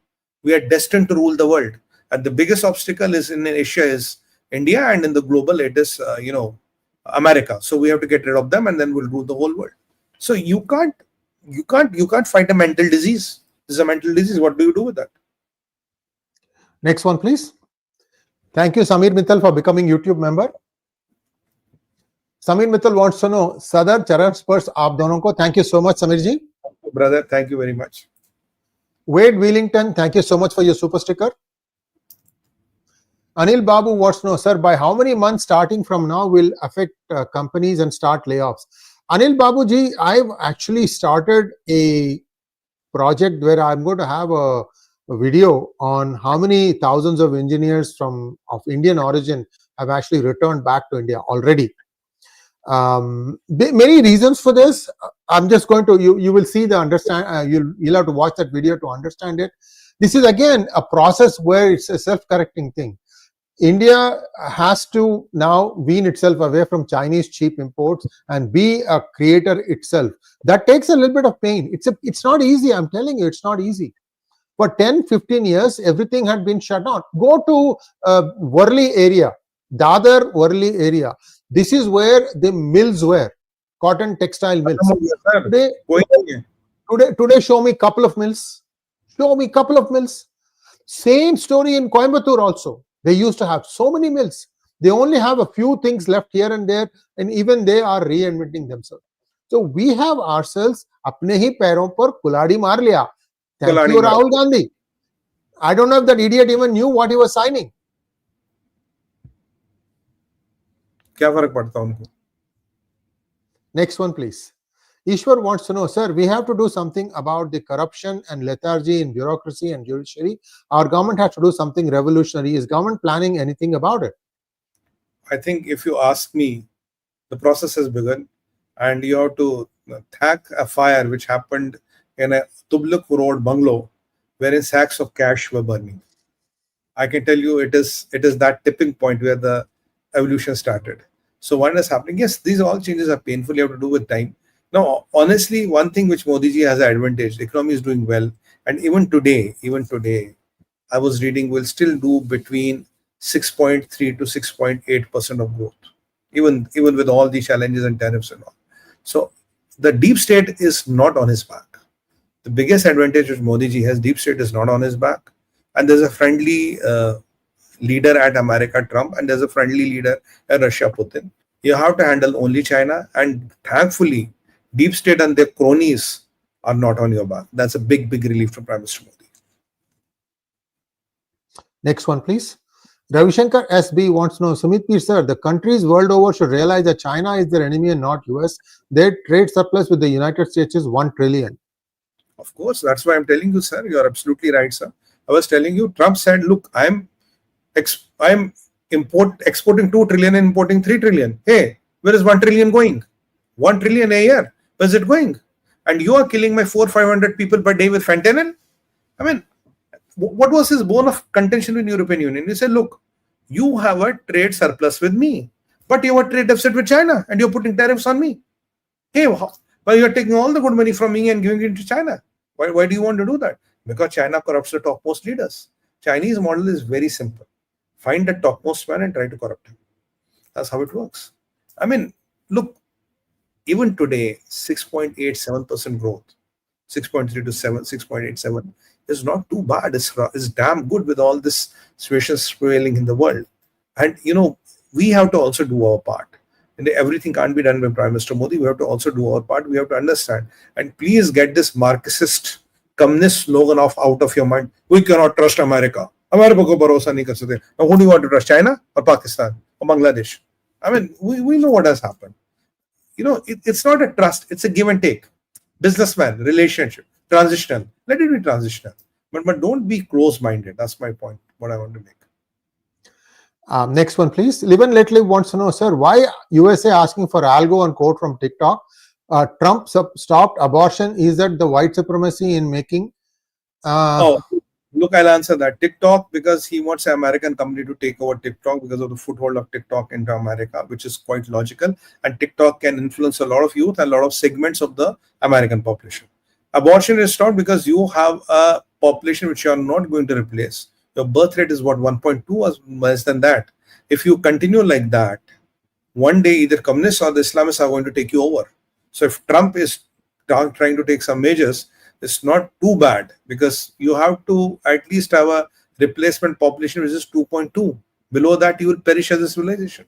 Speaker 1: we are destined to rule the world. And the biggest obstacle is in Asia is India, and in the global it is America. So we have to get rid of them, and then we'll rule the whole world. So you can't fight a mental disease. This is a mental disease. What do you do with that?
Speaker 2: Next one, please. Thank you, Samir Mittal, for becoming YouTube member. Samir Mittal wants to know, Sadar, Charan Spurs, aap donon ko. Thank you so much, Samir ji.
Speaker 1: Brother, thank you very much.
Speaker 2: Wade Wellington, thank you so much for your super sticker. Anil Babu wants to know, sir, by how many months starting from now will affect companies and start layoffs? Anil Babu ji, I've actually started a project where I'm going to have a video on how many thousands of engineers of Indian origin have actually returned back to India already. Many reasons for this. I'm just going to, you will see the you'll have to watch that video to understand it. This is again a process where it's a self-correcting thing. India has to now wean itself away from Chinese cheap imports and be a creator itself. That takes a little bit of pain. It's not easy. I'm telling you, it's not easy. For 10-15 years, everything had been shut down. Go to Worli area, Dadar Worli area. This is where the mills were, cotton textile mills. Today, show me a couple of mills. Show me a couple of mills. Same story in Coimbatore also. They used to have so many mills. They only have a few things left here and there, and even they are reinventing themselves. So we have ourselves apne hi पैरों पर कुल्हाड़ी मार लिया. Thank you, Rahul Gandhi. I don't know if that idiot even knew what he was signing.
Speaker 1: क्या फर्क पड़ता उनको?
Speaker 2: Next one, please. Ishwar wants to know, sir, we have to do something about the corruption and lethargy in bureaucracy and judiciary. Our government has to do something revolutionary. Is government planning anything about it?
Speaker 1: I think if you ask me, the process has begun, and you have to thank a fire which happened in a Tubluk Road bungalow wherein sacks of cash were burning. I can tell you it is that tipping point where the evolution started. So what is happening? Yes, these all changes are painful. You have to do with time. Now, honestly, one thing which Modi ji has an advantage, the economy is doing well. And even today, I was reading, we'll still do between 6.3 to 6.8% of growth, even with all the challenges and tariffs and all. So the deep state is not on his back. The biggest advantage which Modi ji has, deep state is not on his back. And there's a friendly leader at America, Trump, and there's a friendly leader at Russia, Putin. You have to handle only China, and thankfully, deep state and their cronies are not on your back. That's a big relief for Prime Minister Modi.
Speaker 2: Next one, please. Ravishankar SB wants to know, Sumit Peer, sir, the countries world over should realize that China is their enemy and not US. Their trade surplus with the United States is 1 trillion.
Speaker 1: Of course, that's why I'm telling you, sir. You're absolutely right, sir. I was telling you, Trump said, look, I'm exporting 2 trillion and importing 3 trillion. Hey, where is 1 trillion going? 1 trillion a year. Where's it going? And you are killing my 400-500 people per day with fentanyl? I mean, what was his bone of contention with European Union? He said, look, you have a trade surplus with me, but you have a trade deficit with China, and you're putting tariffs on me. Hey, well, you're taking all the good money from me and giving it to China. Why do you want to do that? Because China corrupts the topmost leaders. Chinese model is very simple. Find the topmost man and try to corrupt him. That's how it works. I mean, look, even today, 6.87% growth, 6.3 to 7, 6.87 is not too bad. It's damn good with all this situations prevailing in the world. And, we have to also do our part. And everything can't be done by Prime Minister Modi. We have to also do our part. We have to understand. And please get this Marxist, communist slogan out of your mind. We cannot trust America. America ko bharosa nahi kar sakte. Now, who do you want to trust? China or Pakistan or Bangladesh? I mean, we know what has happened. It's not a trust. It's a give and take. Businessman, relationship, transitional. Let it be transitional. But don't be close-minded. That's my point, what I want to make.
Speaker 2: Next one, please. Live and Let Live wants to know, sir, why USA asking for algo and code from TikTok? Trump stopped abortion. Is that the white supremacy in making?
Speaker 1: Look, I'll answer that. TikTok, because he wants an American company to take over TikTok because of the foothold of TikTok into America, which is quite logical. And TikTok can influence a lot of youth and a lot of segments of the American population. Abortion is not because you have a population which you are not going to replace. Your birth rate is what, 1.2 or less than that. If you continue like that, one day either communists or the Islamists are going to take you over. So if Trump is trying to take some measures, it's not too bad, because you have to at least have a replacement population which is 2.2. Below that, you will perish as a civilization.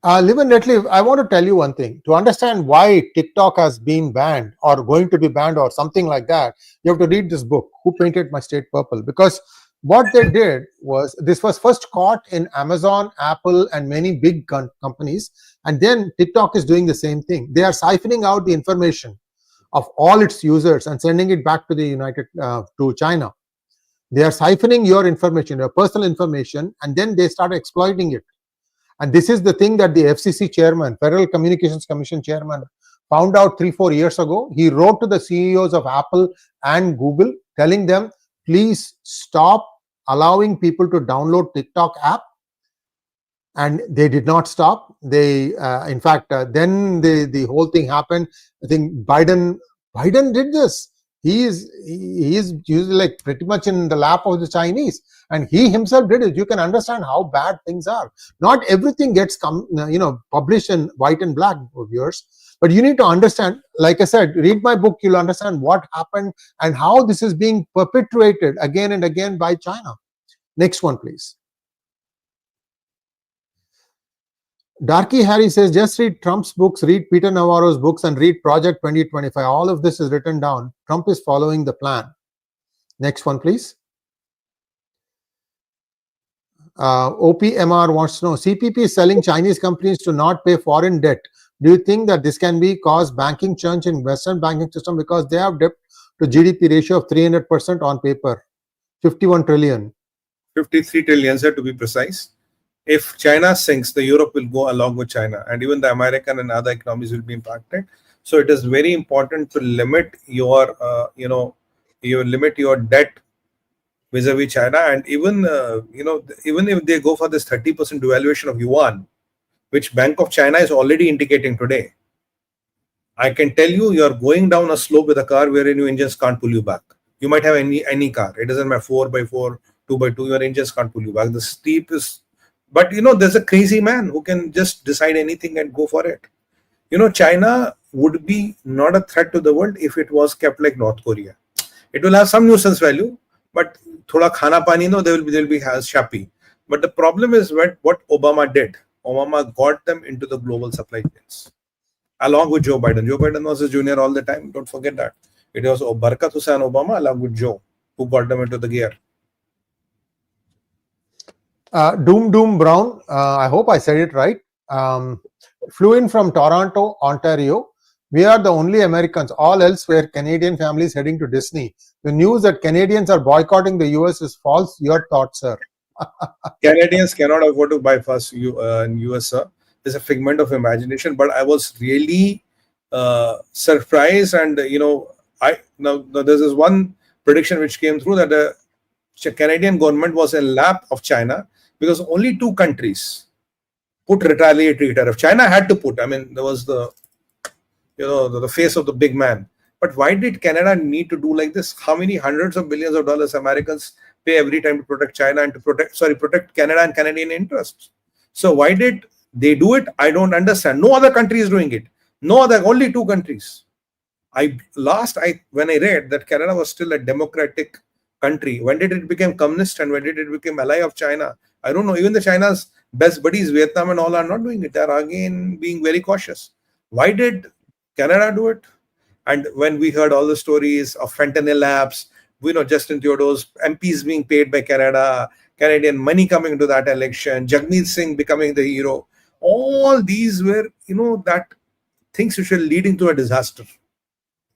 Speaker 2: Live and Let Live, I want to tell you one thing. To understand why TikTok has been banned or going to be banned or something like that, you have to read this book, Who Painted My State Purple? Because what they did was, this was first caught in Amazon, Apple, and many big companies. And then TikTok is doing the same thing. They are siphoning out the information of all its users and sending it back to to China. They are siphoning your information, your personal information, and then they start exploiting it. And this is the thing that the FCC chairman, Federal Communications Commission chairman, found out 3-4 years ago. He wrote to the CEOs of Apple and Google telling them, please stop allowing people to download TikTok app. And they did not stop. They, in fact, then the whole thing happened. I think Biden did this. He is usually like pretty much in the lap of the Chinese, and he himself did it. You can understand how bad things are. Not everything gets published in white and black, viewers. But you need to understand. Like I said, read my book. You'll understand what happened and how this is being perpetuated again and again by China. Next one, please. 𝗥𝗘𝗙𝗪 Harry says, just read Trump's books, read Peter Navarro's books, and read Project 2025. All of this is written down. Trump is following the plan. Next one, please. OPMR wants to know, CPP is selling Chinese companies to not pay foreign debt. Do you think that this can be cause banking churn in Western banking system, because they have debt to GDP ratio of 300% on paper, 51 trillion.
Speaker 1: 53 trillion, sir, to be precise. If China sinks, the Europe will go along with China, and even the American and other economies will be impacted. So it is very important to limit your, limit your debt vis-a-vis China. And even, even if they go for this 30% devaluation of yuan, which Bank of China is already indicating today, I can tell you, you are going down a slope with a car wherein your engines can't pull you back. You might have any car. It doesn't matter, 4x4, 2x2, your engines can't pull you back. The steep is. But, there's a crazy man who can just decide anything and go for it. China would be not a threat to the world if it was kept like North Korea. It will have some nuisance value, but thoda khana pani, they'll be happy. But the problem is what Obama did. Obama got them into the global supply chains, along with Joe Biden. Joe Biden was a junior all the time. Don't forget that. It was Barack Hussain Obama along with Joe who got them into the gear.
Speaker 2: Doom Brown, I hope I said it right, flew in from Toronto, Ontario. We are the only Americans. All else were Canadian families heading to Disney. The news that Canadians are boycotting the US is false. Your thoughts, sir?
Speaker 1: Canadians cannot afford to buy first in US, sir. It's a figment of imagination. But I was really surprised, and now there's this one prediction which came through that the Canadian government was in lap of China, because only 2 countries put retaliatory tariff. China had to put. I mean, there was the face of the big man. But why did Canada need to do like this? How many hundreds of billions of dollars Americans pay every time to protect China and to protect Canada and Canadian interests. So why did they do it? I don't understand. No other country is doing it. No other, only 2 countries. When I read that Canada was still a democratic country, when did it become communist and when did it become ally of China? I don't know. Even the China's best buddies, Vietnam and all, are not doing it. They are again being very cautious. Why did Canada do it? And when we heard all the stories of fentanyl labs, Justin Trudeau's MPs being paid by Canada, Canadian money coming into that election, 𝗥𝗘𝗙𝗥𝗏 becoming the hero, all these were, that things which were leading to a disaster.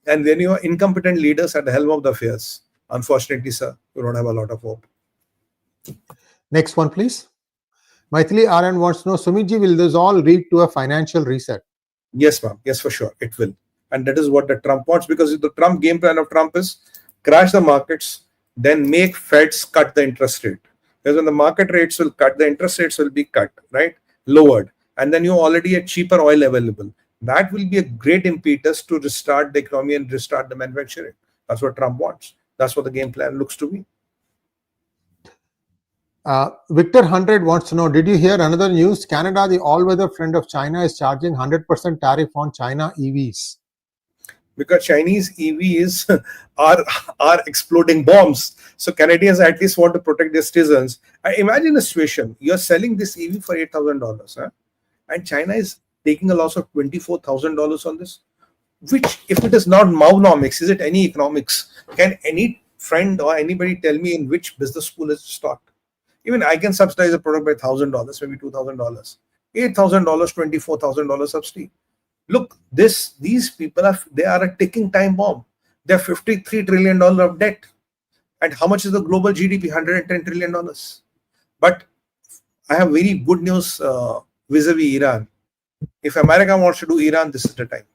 Speaker 1: And when you are incompetent leaders at the helm of the affairs, unfortunately, sir, you don't have a lot of hope.
Speaker 2: Next one, please. Maithili RN wants to know, Sumitji, will this all lead to a financial reset?
Speaker 1: Yes, ma'am. Yes, for sure. It will. And that is what the Trump wants, because the Trump game plan of Trump is crash the markets, then make Feds cut the interest rate. Because when the market rates will cut, the interest rates will be cut, right? Lowered. And then you already have cheaper oil available. That will be a great impetus to restart the economy and restart the manufacturing. That's what Trump wants. That's what the game plan looks to be.
Speaker 2: Victor 100 wants to know, did you hear another news? Canada, the all-weather friend of China, is charging 100% tariff on China EVs.
Speaker 1: Because Chinese EVs are exploding bombs. So Canadians at least want to protect their citizens. I imagine a situation. You're selling this EV for $8,000. And China is taking a loss of $24,000 on this. Which, if it is not Maunomics, is it any economics? Can any friend or anybody tell me in which business school it's taught? Even I can subsidize a product by $1,000, maybe $2,000. $8,000, $24,000 subsidy. Look, these people are a ticking time bomb. They have $53 trillion of debt. And how much is the global GDP? $110 trillion. But I have very good news vis-a-vis Iran. If America wants to do Iran, this is the time.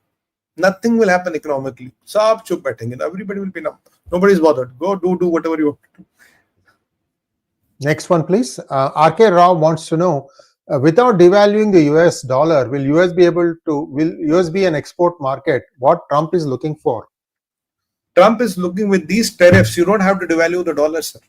Speaker 1: Nothing will happen economically. Saab chup baithenge. Everybody will be numb. Nobody's bothered. Go do whatever you want to do.
Speaker 2: Next one, please. RK Rao wants to know, without devaluing the US dollar, will US be an export market? What Trump is looking for?
Speaker 1: Trump is looking with these tariffs. You don't have to devalue the dollar, sir.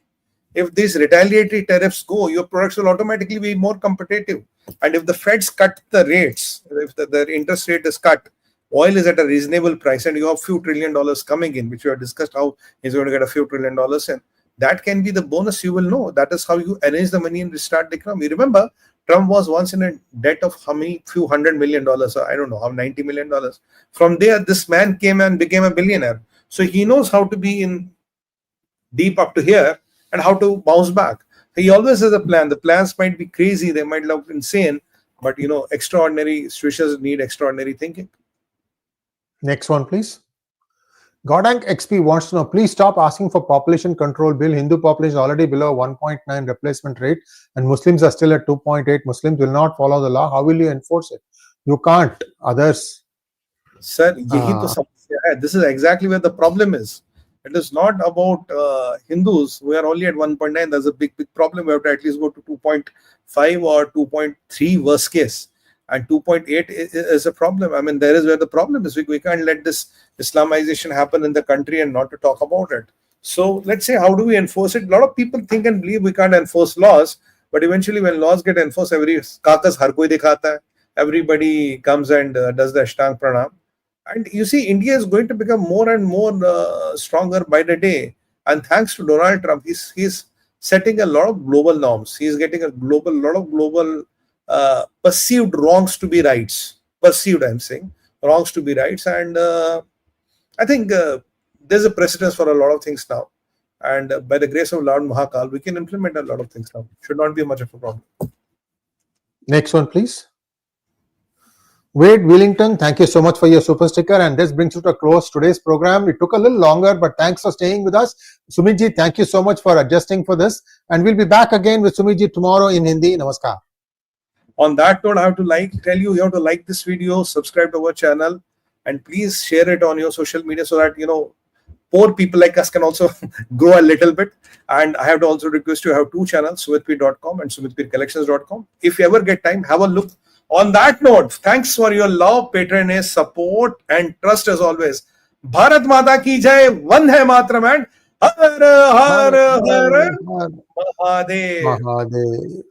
Speaker 1: If these retaliatory tariffs go, your products will automatically be more competitive. And if the Feds cut the rates, if the interest rate is cut, oil is at a reasonable price, and you have a few $1 trillion coming in, which we have discussed how he's going to get a few $1 trillion in. That can be the bonus you will know. That is how you arrange the money and restart the economy. Remember, Trump was once in a debt of how many? Few $100 million, or I don't know, how $90 million. From there, this man came and became a billionaire. So he knows how to be in deep up to here and how to bounce back. He always has a plan. The plans might be crazy, they might look insane, but extraordinary situations need extraordinary thinking.
Speaker 2: Next one, please. Godank XP wants to know, please stop asking for population control bill. Hindu population is already below 1.9 replacement rate and Muslims are still at 2.8. Muslims will not follow the law. How will you enforce it? You can't. Others.
Speaker 1: Sir, this is exactly where the problem is. It is not about Hindus. We are only at 1.9. There's a big problem. We have to at least go to 2.5 or 2.3 worst case. And 2.8 is a problem. I mean, there is where the problem is. We can't let this Islamization happen in the country and not to talk about it. So let's say, how do we enforce it? A lot of people think and believe we can't enforce laws. But eventually, when laws get enforced, 𝗥𝗘𝗙𝗥𝗏𝗏 𝗥𝗘𝗙𝗏𝗏 𝗥𝗘𝗙𝗏𝗏, everybody comes and does the Ashtang Pranam. And you see, India is going to become more and more stronger by the day. And thanks to Donald Trump, he's setting a lot of global norms. He's getting a lot of global perceived wrongs to be rights. Perceived, I'm saying, wrongs to be rights. And I think there's a precedence for a lot of things now. And by the grace of Lord Mahakal, we can implement a lot of things now. Should not be much of a problem.
Speaker 2: Next one, please. Wade Wellington, thank you so much for your super sticker. And this brings you to a close today's program. It took a little longer, but thanks for staying with us. Sumitji, thank you so much for adjusting for this. And we'll be back again with Sumitji tomorrow in Hindi. Namaskar.
Speaker 1: On that note, I have to tell you have to like this video, subscribe to our channel, and please share it on your social media so that, poor people like us can also grow a little bit. And I have to also request you have 2 channels, 𝗏𝗏𝗏𝗏𝗏com and 𝗏𝗏𝗏𝗏collections.com. If you ever get time, have a look. On that note, thanks for your love, patronage, support, and trust as always. Bharat Mata ki jai, Vande Mataram, and Har
Speaker 2: Har
Speaker 1: Har
Speaker 2: Har
Speaker 1: Har
Speaker 2: Har
Speaker 1: Mahadev.
Speaker 2: Mahadev.